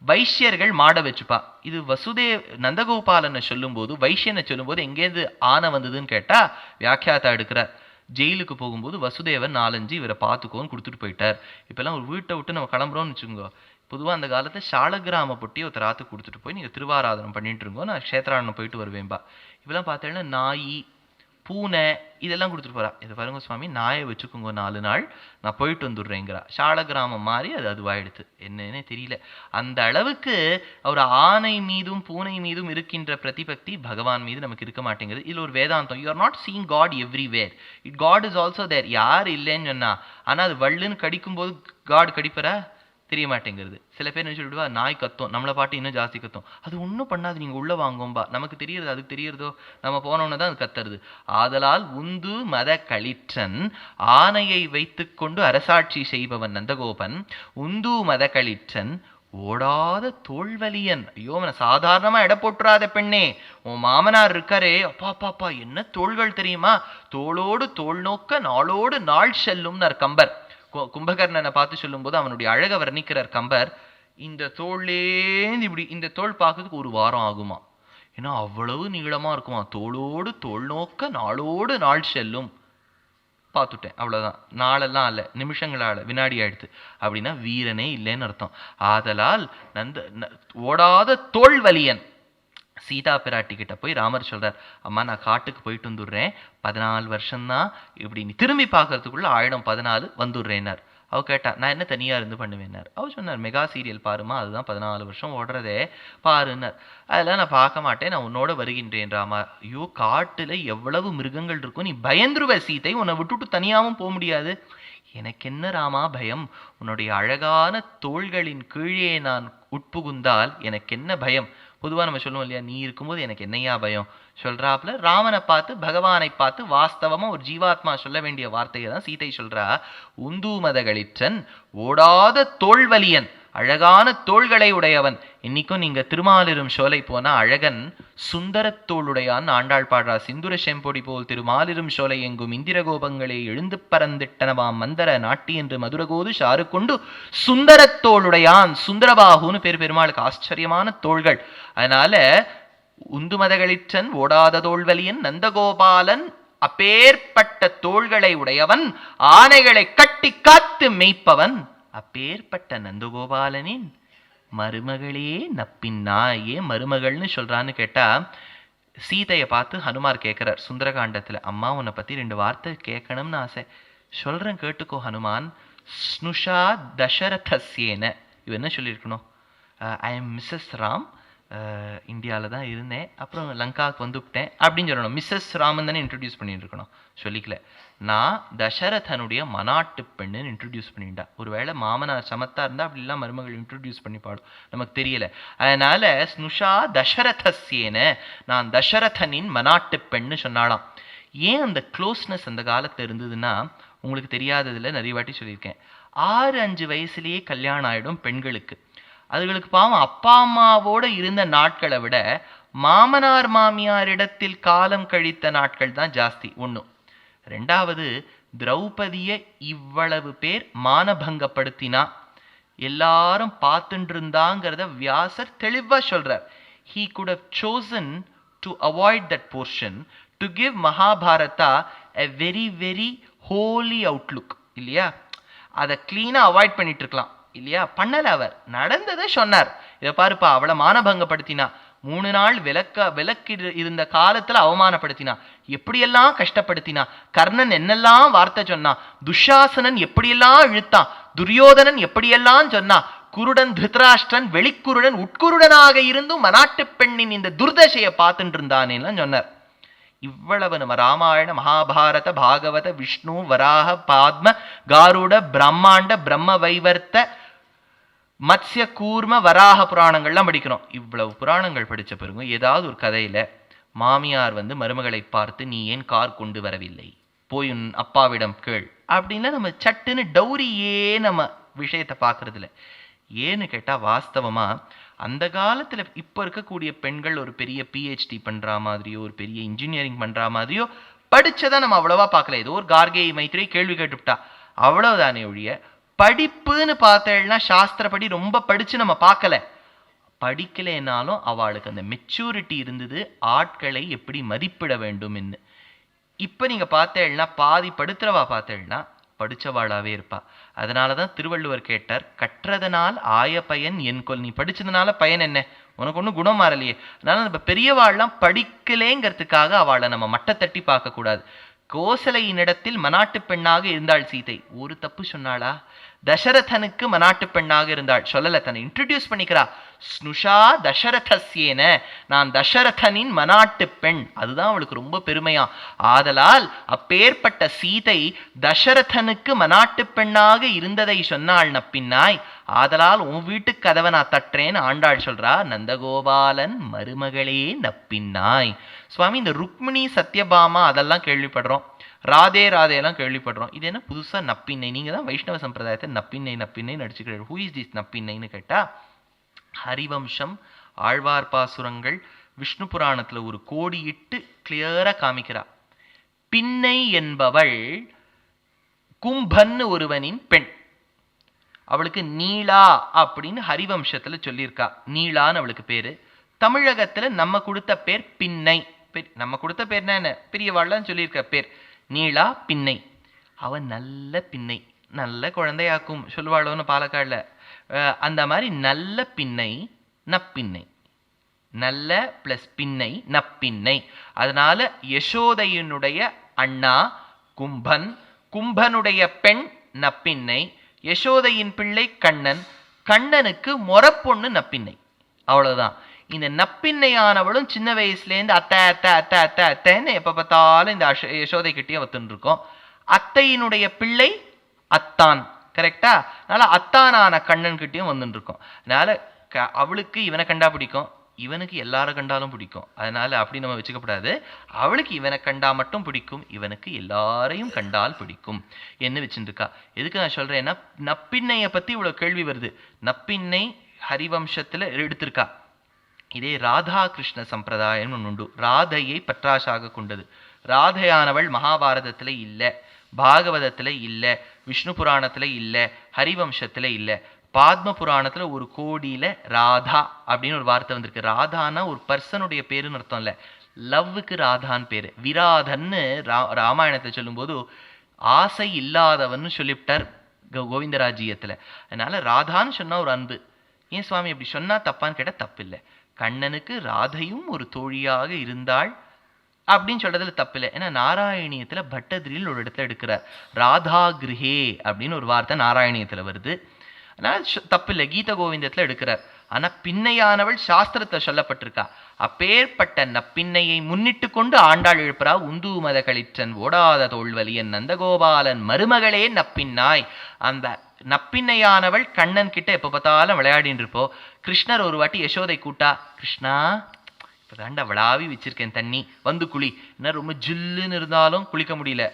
வைஷ்யர்கள் மாட வச்சுப்பா. இது வசுதேவ் நந்தகோபாலனை சொல்லும் போது, வைஷ்யனை சொல்லும் போது எங்கேருந்து ஆனை வந்ததுன்னு கேட்டா வியாக்கியாத்தா எடுக்கிறார். ஜெயிலுக்கு போகும்போது வசுதேவன் 4-5 இவரை பார்த்துக்கோன்னு கொடுத்துட்டு போயிட்டார். இப்பெல்லாம் ஒரு வீட்டை விட்டு நம்ம கிளம்புறோம்னு வச்சுக்கோங்க, பொதுவாக அந்த காலத்தில் சாலக்கிராம பொட்டி ஒருத்தர் ராத்து கொடுத்துட்டு போய் நீங்கள் திருவாராதனம் பண்ணிட்டு இருக்கோம், நான் க்ஷேத்ராடனம் போயிட்டு வருவேன்பா. இப்பெல்லாம் பார்த்தேன்னா நாய் பூனை இதெல்லாம் கொடுத்துட்டு போறா. இதை பாருங்க சுவாமி, நாயை வச்சுக்கோங்க 4 நாள், நான் போயிட்டு வந்துடுறேங்கிறா. சாலக்கிராமம் மாதிரி அது அதுவாயிடுது, என்னன்னே தெரியல. அந்த அளவுக்கு ஒரு ஆணை மீதும் பூனை மீதும் இருக்கின்ற பிரதிபக்தி பகவான் மீது நமக்கு இருக்க மாட்டேங்குது. இதுல ஒரு வேதாந்தம், you are not seeing God everywhere, it God is also there. யார் இல்லைன்னு சொன்னா, ஆனா அது வள்ளுன்னு கடிக்கும் போது காட் கடிப்பறா தெரிய மாட்டேங்கிறது. சில பேர் என்ன சொல்லிடுவா, நாய் கத்தும், நம்மளை பாட்டு இன்னும் ஜாஸ்தி கத்தும், அது ஒன்றும் பண்ணாது நீங்க உள்ள வாங்கும்பா, நமக்கு தெரியறது அதுக்கு தெரியறதோ, நம்ம போனோன்னு தான் அது கத்துறது. ஆதலால் உந்து மத களிற்றன், ஆணையை வைத்து கொண்டு அரசாட்சி செய்பவன் நந்தகோபன், உந்து மத களிற்றன் ஓடாத தோல்வலியன். ஐயோ அவனை சாதாரணமா எடை போட்டுறாத பெண்ணே, உன் மாமனார் இருக்காரே, அப்பா பாப்பா என்ன தோள்கள் தெரியுமா, தோளோடு தோல் நோக்க நாளோடு நாள் செல்லும்னார் கம்பர். கும்பகர்ணனை பார்த்து சொல்லும் போது அவனுடைய அழக வர்ணிக்கிறார் கம்பர். இந்த தோல்லேந்து இப்படி இந்த தோல் பார்க்கறதுக்கு 1 வாரம் ஆகுமா, ஏன்னா அவ்வளவு நீளமா இருக்குமா. தோளோடு தோல் நோக்க நாளோடு நாள் செல்லும். பார்த்துட்டேன், அவ்வளவுதான். நாளெல்லாம் அல்ல, நிமிஷங்களால வினாடி ஆயிடுத்து. அப்படின்னா வீரனே இல்லைன்னு அர்த்தம். ஆதலால் ஓடாத தோல் வலியன். சீதா பிராட்டி கிட்ட போய் ராமர் சொல்றார், அம்மா நான் காட்டுக்கு போயிட்டு வந்துடுறேன், 14 வருஷம்தான், இப்படி நீ திரும்பி பார்க்கறதுக்குள்ள 1014 வந்துடுறேன்னார். அவ கேட்டா, நான் என்ன தனியா இருந்து பண்ணுவேன்னார். அவர் சொன்னார், மெகா சீரியல் பாருமா, அதுதான் 14 வருஷம் ஓடுறதே பாருன்னார். அதெல்லாம் நான் பார்க்க மாட்டேன், நான் உன்னோட வருகின்றேன் ராமா. ஐயோ காட்டுல எவ்வளவு மிருகங்கள் இருக்கும், நீ பயந்துருவ சீதை, உன்னை விட்டுட்டு தனியாவும் போக முடியாது. எனக்கு என்ன ராமா பயம், உன்னுடைய அழகான தோள்களின் கீழே நான் உட்புகுந்தால் எனக்கு என்ன பயம். பொதுவா நம்ம சொல்லுவோம் இல்லையா, நீ இருக்கும்போது எனக்கு என்னையா பயம் சொல்றாப்புல ராமனை பார்த்து பகவானை பார்த்து வாஸ்தவமா ஒரு ஜீவாத்மா சொல்ல வேண்டிய வார்த்தையை தான் சீதை சொல்றா. உந்து மதகளிற்றன் ஓடாத தோல்வலியன், அழகான தோள்களை உடையவன். இன்னைக்கும் நீங்க திருமாலிரும் சோலை போனா அழகன் சுந்தரத் தோளுடையான் ஆண்டாள் பாடுறா. சிந்துர செம்பொடி போல் திருமாலிரும் சோலை எங்கும் இந்திர கோபங்களே எழுந்து பறந்திட்டனவாம் மந்தர நாட்டி என்று மதுரகோது ஷாறு கொண்டு சுந்தரத் தோளுடையான். சுந்தரபாகுன்னு பெருமாளுக்கு ஆச்சரியமான தோள்கள். அதனால உந்து மதகளிற்றன் ஓடாத தோல்வலியன் நந்தகோபாலன் அப்பேற்பட்ட தோள்களை உடையவன், ஆனைகளை கட்டி காத்து மேய்ப்பவன். அப்பேற்பட்ட நந்தகோபாலனின் மருமகளே நப்பின்னா. ஏன் மருமகள்னு சொல்றான்னு கேட்டா, சீதையை பார்த்து ஹனுமார் கேட்கிறார் சுந்தரகாண்டத்துல, அம்மா உன்னை பத்தி 2 வார்த்தை கேட்கணும்னு ஆசை, சொல்றேன் கேட்டுக்கோ ஹனுமான். ஸ்னுஷா தசரதஸ்யேன, இவ என்ன சொல்லியிருக்கணும், ஐ எம் மிஸ்ஸஸ் ராம், இந்தியாவில் தான் இருந்தேன், அப்புறம் லங்காவுக்கு வந்துவிட்டேன் அப்படின்னு சொல்லணும். மிஸ்ஸஸ் ராமன் தானே இன்ட்ரடியூஸ் பண்ணிட்டு இருக்கணும், சொல்லிக்கல. நான் தசரதனுடைய மனாட்டு பெண்ணுன்னு இன்ட்ரடியூஸ் பண்ணிட்டா. ஒருவேளை மாமனார் சமத்தா இருந்தா அப்படிலாம் மருமகள் இன்ட்ரடியூஸ் பண்ணி பாடும், நமக்கு தெரியல. அதனால ஸ்னுஷா தசரதஸ்யேன, நான் தசரதனின் மனாட்டு பெண்ணு சொன்னாலாம். ஏன் அந்த க்ளோஸ்னஸ் அந்த காலத்துல இருந்ததுன்னா, உங்களுக்கு தெரியாததுல நிறைய வாட்டி சொல்லியிருக்கேன், 6-5 வயசுலயே கல்யாணம் ஆயிடும் பெண்களுக்கு. அதுகளுக்கு பாவம் அப்பா அம்மாவோட இருந்த நாட்களை விட மாமனார் மாமியாரிடத்தில் காலம் கழித்த நாட்கள் தான் ஜாஸ்தி. ஒண்ணும். ரெண்டாவது, திரௌபதிய இவ்வளவு பேர் மானபங்கப்படுத்தினா, எல்லாரும் பார்த்துட்டு இருந்தாங்கிறத வியாசர் தெளிவா சொல்றார். He could have chosen to avoid that portion to give Mahabharata a very very holy outlook. இல்லையா? அதை கிளீனா அவாய்ட் பண்ணிட்டு இருக்கலாம். இல்லையா? பண்ணல. அவர் நடந்ததை சொன்னார். இதை பாருப்பா, அவளை மானபங்கப்படுத்தினா, 3 நாள் விலக்கு இருந்த காலத்துல அவமானப்படுத்தினா, எப்படியெல்லாம் கஷ்டப்படுத்தினா, கர்ணன் என்னெல்லாம் வார்த்தை சொன்னா, துஷாசனன் எப்படியெல்லாம் இழுத்தான், துரியோதனன் எப்படியெல்லாம் சொன்னா, குருடன் திருதராஷ்டிரன் வெளிக்குருடன் உட்குருடனாக இருந்தும் மனாட்டு பெண்ணின் இந்த துர்தசையை பார்த்துட்டு இருந்தானேலாம் சொன்னார். இவ்வளவு நம்ம ராமாயண மகாபாரத பாகவத விஷ்ணு வராக பாத்ம காருட பிரம்மாண்ட பிரம்ம வைவர்த்த மத்ய கூர்ம வராக புராணங்கள்லாம் படிக்கிறோம். இவ்வளவு புராணங்கள் படிச்ச பிறகு ஏதாவது ஒரு கதையில மாமியார் மருமகளை பார்த்து, நீ ஏன் கார் கொண்டு வரவில்லை, போய் உன் அப்பாவிடம் கேள் அப்படின்னா நம்ம சட்டுன்னு டௌரியே நம்ம விஷயத்தை பார்க்கறது இல்லை. ஏன்னு கேட்டா, வாஸ்தவமா அந்த காலத்துல இப்ப இருக்கக்கூடிய பெண்கள் ஒரு பெரிய பிஹெச்டி பண்ற மாதிரியோ ஒரு பெரிய இன்ஜினியரிங் பண்ற மாதிரியோ படிச்சதை நம்ம அவ்வளவா பார்க்கல. ஏதோ ஒரு கார்கேயி மைத்ரி கேள்வி கேட்டுவிட்டா, அவ்வளவுதானே ஒழிய படிப்புன்னு பார்த்தேன்னா சாஸ்திரப்படி ரொம்ப படிச்சு நம்ம பார்க்கல. படிக்கலைனாலும் அவளுக்கு அந்த மெச்சூரிட்டி இருந்தது, ஆட்களை எப்படி மதிப்பிட வேண்டும். இப்ப நீங்க பார்த்தேன்னா பாதி படுத்துறவா பார்த்தேன்னா படிச்சவாளாவே இருப்பா. அதனாலதான் திருவள்ளுவர் கேட்டார், கற்றதனால் ஆய பயன் என்கொல். நீ படிச்சதுனால பயன் என்ன, உனக்கு ஒன்றும் குணம் மாறலையே. அதனால நம்ம பெரியவாள்லாம் படிக்கலேங்கிறதுக்காக அவளை நம்ம மட்ட தட்டி பார்க்க கூடாது. கோசலையினிடத்தில் மனாட்டு பெண்ணாக இருந்தாள் சீதை. ஒரு தப்பு சொன்னாளா? தசரதனுக்கு மனாட்டு பெண்ணாக இருந்தாள். சொல்லல, தன்னை இன்ட்ரடியூஸ் பண்ணிக்கிறா. ஸ்னுஷா தசரதஸ்யேன, நான் தசரதனின் மனாட்டு பெண். அதுதான் அவளுக்கு ரொம்ப பெருமையா. ஆதலால் அப்பேற்பட்ட சீதை தசரதனுக்கு மனாட்டு பெண்ணாக இருந்ததை சொன்னாள் நப்பின்னாய். ஆதலால் உன் வீட்டுக்கு கதவை நான் தட்டுறேன்னு ஆண்டாள் சொல்றா. நந்தகோபாலன் மருமகளே நப்பின்னாய். சுவாமி, இந்த ருக்மிணி சத்யபாமா அதெல்லாம் கேள்விப்படுறோம், ராதே ராதேலாம் கேள்விப்படுறோம். இது என்ன புதுசா நப்பின்னை? நீங்க தான் வைஷ்ணவ சம்பிரதாயத்தை நப்பின்னை நப்பின்னை நடிச்சுக்கிறீர்கள். ஹூ இஸ் திஸ் நப்பின்னைன்னு கேட்டா, ஹரிவம்சம், ஆழ்வார் பாசுரங்கள், விஷ்ணு புராணத்துல ஒரு கோடியிட்டு கிளியரா காமிக்கிறா. பின்னை என்பவள் கும்பன்னு ஒருவனின் பெண். அவளுக்கு நீலா அப்படின்னு ஹரிவம்சத்துல சொல்லியிருக்கா. நீலான்னு அவளுக்கு பேரு. தமிழகத்துல நம்ம கொடுத்த பேர் பின்னை. நம்ம கொடுத்த பேர் என்ன, பெரியவாள்லாம் சொல்லியிருக்க பேர் நீலா பின்னை. அவன் நல்ல பின்னை, நல்ல குழந்தையாக்கும் சொல்லுவாளோன்னு பாலக்காடுல. அந்த மாதிரி நல்ல பின்னை நப்பின்னை, நல்ல பிளஸ் பின்னை நப்பின்னை. அதனால யசோதையினுடைய அண்ணா கும்பன், கும்பனுடைய பெண் நப்பின்னை, யசோதையின் பிள்ளை கண்ணன், கண்ணனுக்கு மொரப்பொண்ணு நப்பின்னை. அவ்வளவுதான். இந்த நப்பின்னையானவளும் சின்ன வயசுலேருந்து அத்தை அத்தை அத்தை அத்தை அத்தைன்னு எப்ப பார்த்தாலும் இந்த யசோதை கிட்டே வந்துட்டு இருக்கோம். அத்தையினுடைய பிள்ளை அத்தான், கரெக்டா? அதனால அத்தானான கண்ணன் கிட்டேயும் வந்துட்டு இருக்கோம். அதனால அவளுக்கு இவனை கண்டா பிடிக்கும், இவனுக்கு எல்லாரும் கண்டாலும் பிடிக்கும். அதனால அப்படி நம்ம வச்சுக்கப்படாது. அவளுக்கு இவனை கண்டா மட்டும் பிடிக்கும், இவனுக்கு எல்லாரையும் கண்டால் பிடிக்கும் என்ன வச்சுட்டு இருக்கா. எதுக்கு நான் சொல்றேன்னா, நப்பின்னைய பத்தி இவ்வளவு கேள்வி வருது. நப்பின்னை ஹரிவம்சத்துல எடுத்திருக்கா. இதே ராதா கிருஷ்ண சம்பிரதாயம் உண்டு. ராதையை பற்றாசாக கொண்டது. ராதையானவள் மகாபாரதத்துல இல்ல, பாகவதத்துல இல்ல, விஷ்ணு புராணத்துல இல்ல, ஹரிவம்சத்துல இல்ல. பாத்ம புராணத்துல ஒரு கோடியில ராதா அப்படின்னு ஒரு வார்த்தை வந்திருக்கு. ராதானா ஒரு பர்சனுடைய பேருன்னு அர்த்தம் இல்ல, லவ்வுக்கு ராதான்னு பேரு. விராதன்னு ராமாயணத்தை சொல்லும் போது ஆசை இல்லாதவன்னு சொல்லிவிட்டார் கோவிந்தராஜ்யத்துல. அதனால ராதான்னு சொன்னா ஒரு அன்பு. ஏன் சுவாமி அப்படி சொன்னா தப்பான்னு கேட்டா தப்பு இல்லை. கண்ணனுக்கு ராதையும் ஒரு தோழியாக இருந்தாள் அப்படின்னு சொல்றதுல தப்பில்லை. ஏன்னா நாராயணியத்துல பட்டதிரியில் ஒரு இடத்துல எடுக்கிறார். ராதா கிரகே அப்படின்னு ஒரு வார்த்தை நாராயணியத்துல வருது. அதனால தப்பில்லை, கீத கோவிந்தத்துல எடுக்கிறார். ஆனா பின்னையானவள் சாஸ்திரத்தை சொல்லப்பட்டிருக்கா. அப்பேற்பட்ட நப்பின்னையை முன்னிட்டு கொண்டு ஆண்டாள் எழுப்புறா. உந்து மத களிற்றன் ஓடாத தோல்வலியன் நந்தகோபாலன் மருமகளே நப்பின்னாய். அந்த நப்பின்னையானவள் கண்ணன் கிட்ட எப்ப பார்த்தாலும் விளையாடின்னு இருப்போம். கிருஷ்ணர் ஒரு வாட்டி யசோதை கூட்டா, கிருஷ்ணா இப்பதாண்டா விளாவி வச்சிருக்கேன் தண்ணி, வந்து குளி. என்ன ரொம்ப ஜில்லுன்னு இருந்தாலும் குளிக்க முடியல,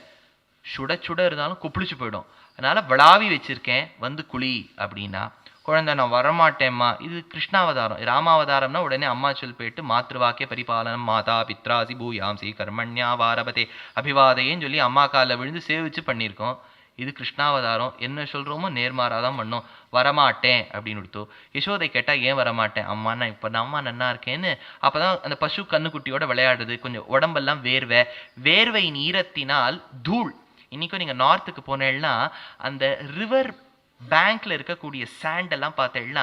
சுட சுட இருந்தாலும் குப்பிளிச்சு போயிடும். அதனால விளாவி வச்சிருக்கேன், வந்து குளி அப்படின்னா குழந்தை நான் வரமாட்டேம்மா. இது கிருஷ்ணாவதாரம். ராமாவதாரம்னா உடனே அம்மா சொல் போயிட்டு மாத்ருவாக்கிய பரிபாலனம் மாதா பித்ராசி பூயாம்சி கர்மண்யா வாரபதே அபிவாதையேன்னு சொல்லி அம்மா காலில் விழுந்து சேவிச்சு பண்ணியிருக்கோம். இது கிருஷ்ணாவதாரம். என்ன சொல்கிறோமோ நேர்மாறாதான் பண்ணோம். வரமாட்டேன் அப்படின்னு கொடுத்தோம். யசோதை கேட்டால் ஏன் வரமாட்டேன்? அம்மா நான் இப்போ நான் அம்மா நன்னா இருக்கேன்னு. அப்போ தான் அந்த பசு கண்ணுக்குட்டியோட விளையாடுது. கொஞ்சம் உடம்பெல்லாம் வேர்வை நீரத்தினால் தூள். இன்றைக்கும் நீங்கள் நார்த்துக்கு போனேன்னா அந்த ரிவர் பேங்க்ல இருக்கக்கூடிய சாண்டெல்லாம் பார்த்தேன்னா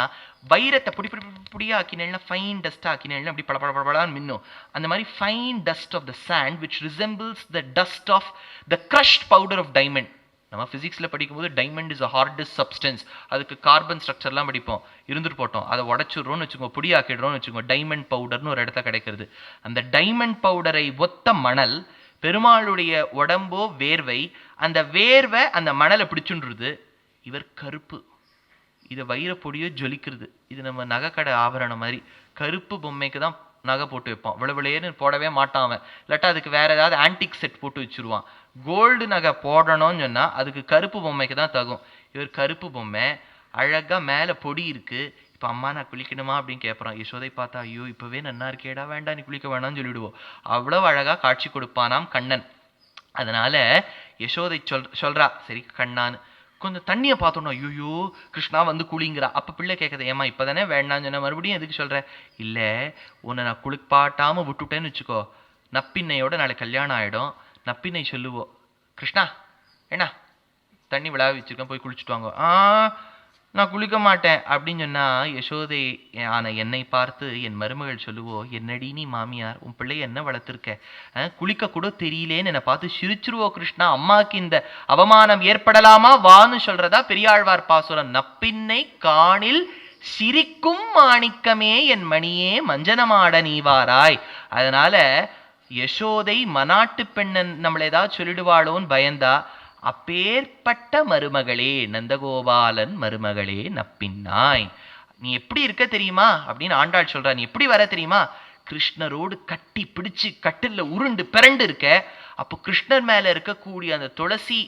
வைரத்தை புடியா ஆக்கினேன்னா ஃபைன் டஸ்ட் ஆக்கினேன்னா அப்படி படப்படப்படான்னு மின்னும். அந்த மாதிரி fine dust of the sand which resembles the dust of the crushed powder of diamond. நம்ம ஃபிசிக்ஸில் படிக்கும்போது diamond is a hardest substance. அதுக்கு கார்பன் ஸ்ட்ரக்சர்லாம் படிப்போம். இருந்துட்டு போட்டோம். அதை உடச்சிடுறோம்னு வச்சுக்கோங்க, பொடியாக்கிடுறோம்னு வச்சுக்கோங்க, டைமண்ட் பவுடர்னு ஒரு இடத்துல கிடைக்கிறது. அந்த டைமண்ட் பவுடரை ஒத்த மணல் பெருமாளுடைய உடம்போ வேர்வை, அந்த வேர்வை அந்த மணலை பிடிச்சுன்றது. இவர் கருப்பு, இதை வைரப்பொடியோ ஜொலிக்கிறது. இது நம்ம நகைக்கடை ஆபரணம் மாதிரி. கருப்பு பொம்மைக்கு தான் நகை போட்டு வைப்பான். விளவிளையேன்னு போடவே மாட்டான் அவன். இல்லாட்டா அதுக்கு வேற ஏதாவது ஆன்டிக் செட் போட்டு வச்சுருவான். கோல்டு நகை போடணும்னு சொன்னால் அதுக்கு கருப்பு பொம்மைக்கு தான் தகும். இவர் கருப்பு பொம்மை, அழகாக மேலே பொடி இருக்குது. இப்போ அம்மா நான் குளிக்கணுமா அப்படின்னு கேட்குறான். யசோதை பார்த்தா ஐயோ இப்போவே நன்னா இருக்கேடா, வேண்டாம் நீ குளிக்க வேணாம்னு சொல்லிவிடுவோம். அவ்வளோ அழகாக காட்சி கொடுப்பானாம் கண்ணன். அதனால யசோதை சொல்றா சரி கண்ணான்னு. கொஞ்சம் தண்ணியை பார்த்தோன்னா ஐயோ கிருஷ்ணா வந்து குளிங்கிறா. அப்போ பிள்ளை கேட்குது ஏமா இப்போ தானே வேண்டான்னு சொன்ன, மறுபடியும் எதுக்கு சொல்கிறேன்? இல்லை உன்னை நான் குளிப்பாட்டாமல் விட்டுட்டேன்னு வச்சுக்கோ, நப்பின்னையோட நாளை கல்யாணம் ஆகிடும். நப்பின்னை சொல்லுவோம் கிருஷ்ணா ஏண்ணா தண்ணி விழாவி வச்சுருக்கேன் போய் குளிச்சுட்டு வாங்க. நான் குளிக்க மாட்டேன் அப்படின்னு சொன்னால் யசோதை ஆன என்னை பார்த்து என் மருமகள் சொல்லுவோம் என்னடி நீ மாமியார் உன் பிள்ளைய என்ன வளர்த்துருக்க, குளிக்க கூட தெரியலேன்னு என்னை பார்த்து சிரிச்சிருவோ கிருஷ்ணா. அம்மாவுக்கு இந்த அவமானம் ஏற்படலாமா வான்னு சொல்றதா பெரியாழ்வார் பாசுரம். நப்பின்னை காணில் சிரிக்கும் மாணிக்கமே என் மணியே மஞ்சனமாட நீவாராய். அதனால யசோதை மனாட்டு பெண்ணன் நம்மளை ஏதாவது சொல்லிடுவாளோன்னு பயந்தா அப்பேற்பட்ட மருமகளே நந்தகோபாலன் மருமகளே நப்பின்னாய் நீ எப்படி இருக்க தெரியுமா அப்படின்னு ஆண்டாள் சொல்றா. நீ எப்படி வர தெரியுமா? கிருஷ்ணரோடு கட்டி பிடிச்சு கட்டில்ல உருண்டு பிறண்டு இருக்க. அப்போ கிருஷ்ணர் மேல இருக்கக்கூடிய அந்த துளசி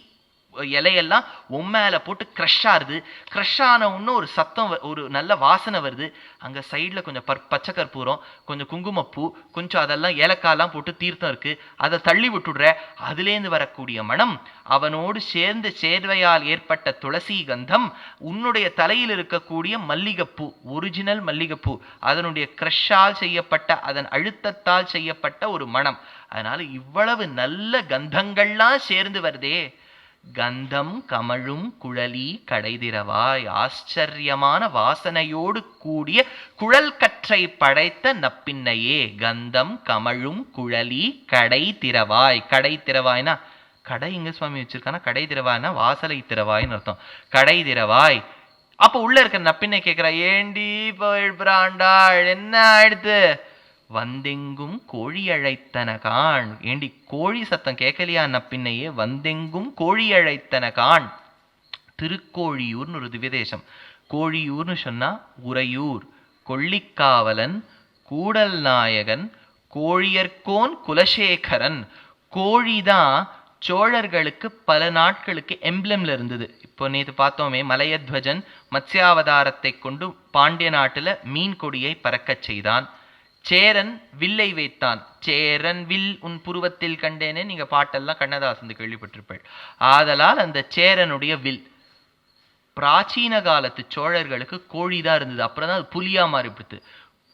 இலையெல்லாம் உண்மையில போட்டு க்ரஷ் ஆகுது. க்ரஷ் ஆன ஒன்று ஒரு சத்தம், ஒரு நல்ல வாசனை வருது. அங்கே சைடில் கொஞ்சம் பச்சை கற்பூரம், கொஞ்சம் குங்குமப்பூ, கொஞ்சம் அதெல்லாம் ஏலக்காயெல்லாம் போட்டு தீர்த்தம் இருக்குது. அதை தள்ளி விட்டுடுற. அதுலேருந்து வரக்கூடிய மனம், அவனோடு சேர்ந்து சேர்வையால் ஏற்பட்ட துளசி கந்தம், உன்னுடைய தலையில் இருக்கக்கூடிய மல்லிகைப்பூ, ஒரிஜினல் மல்லிகைப்பூ, அதனுடைய க்ரஷால் செய்யப்பட்ட, அதன் அழுத்தத்தால் செய்யப்பட்ட ஒரு மனம். அதனால இவ்வளவு நல்ல கந்தங்கள்லாம் சேர்ந்து வருதே. கந்தம் கமழும் குழலி கடைதிரவாய். ஆச்சரியமான வாசனையோடு கூடிய குழல் கற்றை படைத்த நப்பின்னையே. கந்தம் கமழும் குழலி கடை திறவாய். கடை திறவாய்னா கடை எங்க சுவாமி வச்சிருக்கானா? கடை திறவாய்னா வாசலை திறவாய்னு அர்த்தம். கடை திறவாய். அப்போ உள்ள இருக்கிற நப்பின்னை கேட்கிறா ஏண்டி பிராண்டாள் என்ன ஆயிடுத்து? வந்தெங்கும் கோழி அழைத்தன கான். ஏண்டி கோழி சத்தம் கேட்கலையா நப்பின்னையே? வந்தெங்கும் கோழி அழைத்தன கான். திருக்கோழியூர்னு ஒரு திவ்யதேசம். கோழியூர்னு சொன்னா உறையூர், கொள்ளிக்காவலன், கூடல் நாயகன், கோழியர்கோன் குலசேகரன். கோழிதான் சோழர்களுக்கு பல நாட்களுக்கு எம்ப்ளம்ல இருந்தது. இப்போ நேற்று பார்த்தோமே மலையத்வஜன் மத்ஸ்யாவதாரத்தை கொண்டு பாண்டிய நாட்டுல மீன் கொடியை பறக்கச் செய்தான். சேரன் வில்லை வைத்தான். சேரன் வில் உன் புருவத்தில் கண்டேனே நீங்க பாட்டெல்லாம் கண்ணதாசன் கேள்விப்பட்டிருப்பேன். ஆதலால் அந்த சேரனுடைய வில் பிராச்சீன காலத்து சோழர்களுக்கு கோழிதான் இருந்தது. அப்புறம் தான் புலியா மாறிவிடுது.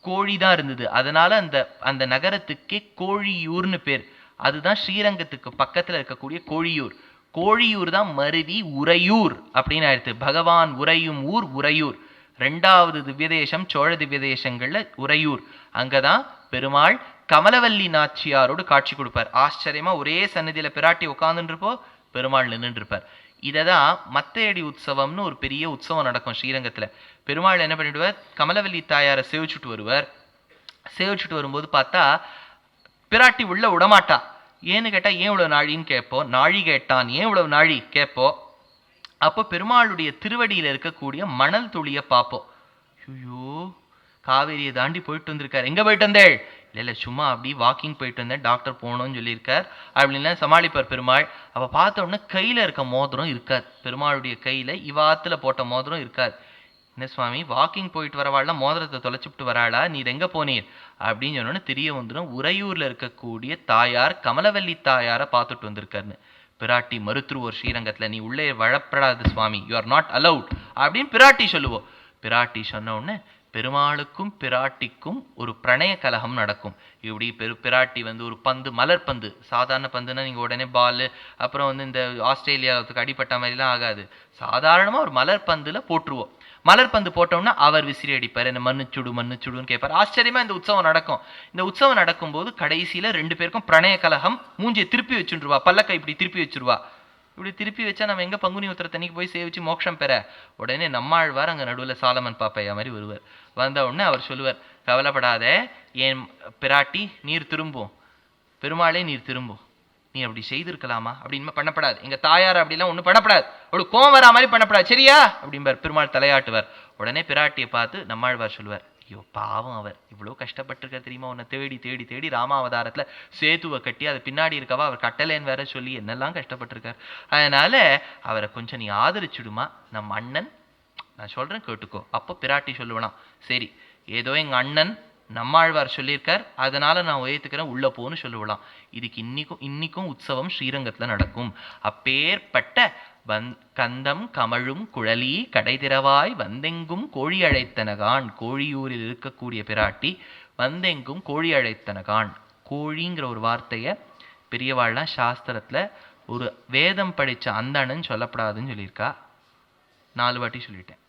கோழிதான் இருந்தது. அதனால அந்த அந்த நகரத்துக்கே கோழியூர்னு பேர். அதுதான் ஸ்ரீரங்கத்துக்கு பக்கத்துல இருக்கக்கூடிய கோழியூர். கோழியூர் தான் மருவி உறையூர் அப்படின்னு ஆயிடுத்து. பகவான் உறையும் ஊர் உறையூர். ரெண்டாவது திவ்யதேசம் சோழ திவ்யதேசங்கள்ல உறையூர். அங்கதான் பெருமாள் கமலவல்லி நாச்சியாரோடு காட்சி கொடுப்பார். ஆச்சரியமா ஒரே சன்னதியில பிராட்டி உட்கார்ந்துட்டு இருப்போ, பெருமாள் நின்றுட்டு இருப்பார். இததான் மத்தையடி உற்சவம்னு ஒரு பெரிய உற்சவம் நடக்கும் ஸ்ரீரங்கத்துல. பெருமாள் என்ன பண்ணிடுவார்? கமலவல்லி தாயாரை சேவிச்சுட்டு வருவார். சேவிச்சுட்டு வரும்போது பார்த்தா பிராட்டி உள்ள விடமாட்டா. ஏன்னு கேட்டா ஏன் இவ்வளவு நாழின்னு கேட்போம். நாழி கேட்டான், ஏன் இவ்வளவு நாழி கேட்போம். அப்போ பெருமாளுடைய திருவடியில இருக்கக்கூடிய மணல் துளியை பார்ப்போம். ஐயோ காவேரியை தாண்டி போயிட்டு வந்திருக்காரு. எங்க போயிட்டு வந்தேள்? இல்லை சும்மா அப்படி வாக்கிங் போயிட்டு வந்தேன், டாக்டர் போகணும்னு சொல்லியிருக்கார் அப்படின்லாம் சமாளிப்பார் பெருமாள். அப்போ பார்த்த உடனே கையில இருக்க மோதிரம் இருக்காது. பெருமாளுடைய கையில இவாத்துல போட்ட மோதிரம் இருக்காது. என்ன சுவாமி வாக்கிங் போயிட்டு வரவாள்லாம் மோதிரத்தை தொலைச்சிட்டு வராளா, நீர் எங்க போனீர் அப்படின்னு சொன்னோன்னு தெரிய வந்துடும் உறையூர்ல இருக்கக்கூடிய தாயார் கமலவல்லி தாயாரை பார்த்துட்டு வந்திருக்காருன்னு. பிராட்டி மருத்துவர் ஸ்ரீரங்கத்துல, நீ உள்ளே வழப்படாது சுவாமி, யூ ஆர் நாட் அலவுட் அப்படின்னு பிராட்டி சொல்லுவோம். பிராட்டி சொன்ன உடனே பெருமாளுக்கும் பிராட்டிக்கும் ஒரு பிரணய கலகம் நடக்கும். இப்படி பிராட்டி ஒரு பந்து, மலர் பந்து, சாதாரண பந்துன்னா நீங்க உடனே பால் அப்புறம் இந்த ஆஸ்திரேலியாவுக்கு அடிப்பட்ட மாதிரிலாம் ஆகாது. சாதாரணமா ஒரு மலர் பந்துல போட்டுருவோம். மலர் பந்து போட்டோம்னா அவர் விசிறி அடிப்பார், என்ன மண்ணுச்சுடு மண்ணுச்சுடுன்னு கேட்பார். ஆச்சரியமா இந்த உற்சவம் நடக்கும். இந்த உற்சவம் நடக்கும்போது கடைசியில 2 பேருக்கும் பிரணய கலகம். மூஞ்சியை திருப்பி வச்சுருவா, பல்லக்கை இப்படி திருப்பி வச்சிருவா. இப்படி திருப்பி வச்சா நம்ம எங்க பங்குனி உத்திர தண்ணிக்கு போய் சேவிச்சு மோட்சம் பெற? உடனே நம்மாழ்வார் அங்க நடுவில் சாலமன் பாப்பையா மாதிரி வருவார். வந்த உடனே அவர் சொல்லுவார், கவலைப்படாத என் பிராட்டி, நீர் திரும்பும், பெருமாளே நீர் திரும்பும், நீ அப்படி செய்திருக்கலாமா அப்படின்னு பண்ணப்படாது. எங்க தாயார் அப்படிலாம் ஒன்றும் பண்ணப்படாது, அவளுக்கு கோவம் வரா மாதிரி பண்ணப்படாது, சரியா அப்படிம்பார். பெருமாள் தலையாட்டுவார். உடனே பிராட்டியை பார்த்து நம்மாழ்வார் சொல்லுவார், ஐயோ பாவம், அவர் இவ்வளோ கஷ்டப்பட்டிருக்க தெரியுமா, உன்னை தேடி தேடி தேடி ராமாவதாரத்துல சேத்துவை கட்டி அது பின்னாடி இருக்கவா அவர் கட்டலேன்னு வேற சொல்லி என்னெல்லாம் கஷ்டப்பட்டிருக்கார். அதனால அவரை கொஞ்சம் நீ ஆதரிச்சுடுமா, நம் அண்ணன், நான் சொல்றேன் கேட்டுக்கோ. அப்போ பிராட்டி சொல்லுவலாம், சரி ஏதோ எங்க அண்ணன் நம்மாழ்வார் சொல்லியிருக்கார், அதனால நான் உயர்த்துக்கிறேன், உள்ள போன்னு சொல்லுவலாம். இதுக்கு இன்னிக்கும் உற்சவம் ஸ்ரீரங்கத்துல நடக்கும். அப்பேற்பட்ட கந்தம் கமழும் குழலி கடைதிரவாய் வந்தெங்கும் கோழி அழைத்தனகான். கோழியூரில் இருக்கக்கூடிய பிராட்டி வந்தெங்கும் கோழி அழைத்தனகான். கோழிங்கிற ஒரு வார்த்தையை பெரியவாள்லாம் சாஸ்திரத்துல ஒரு வேதம் படிச்ச அந்தணன் சொல்லப்படாதுன்னு சொல்லியிருக்கா. 4 வாட்டி சொல்லிட்டேன்.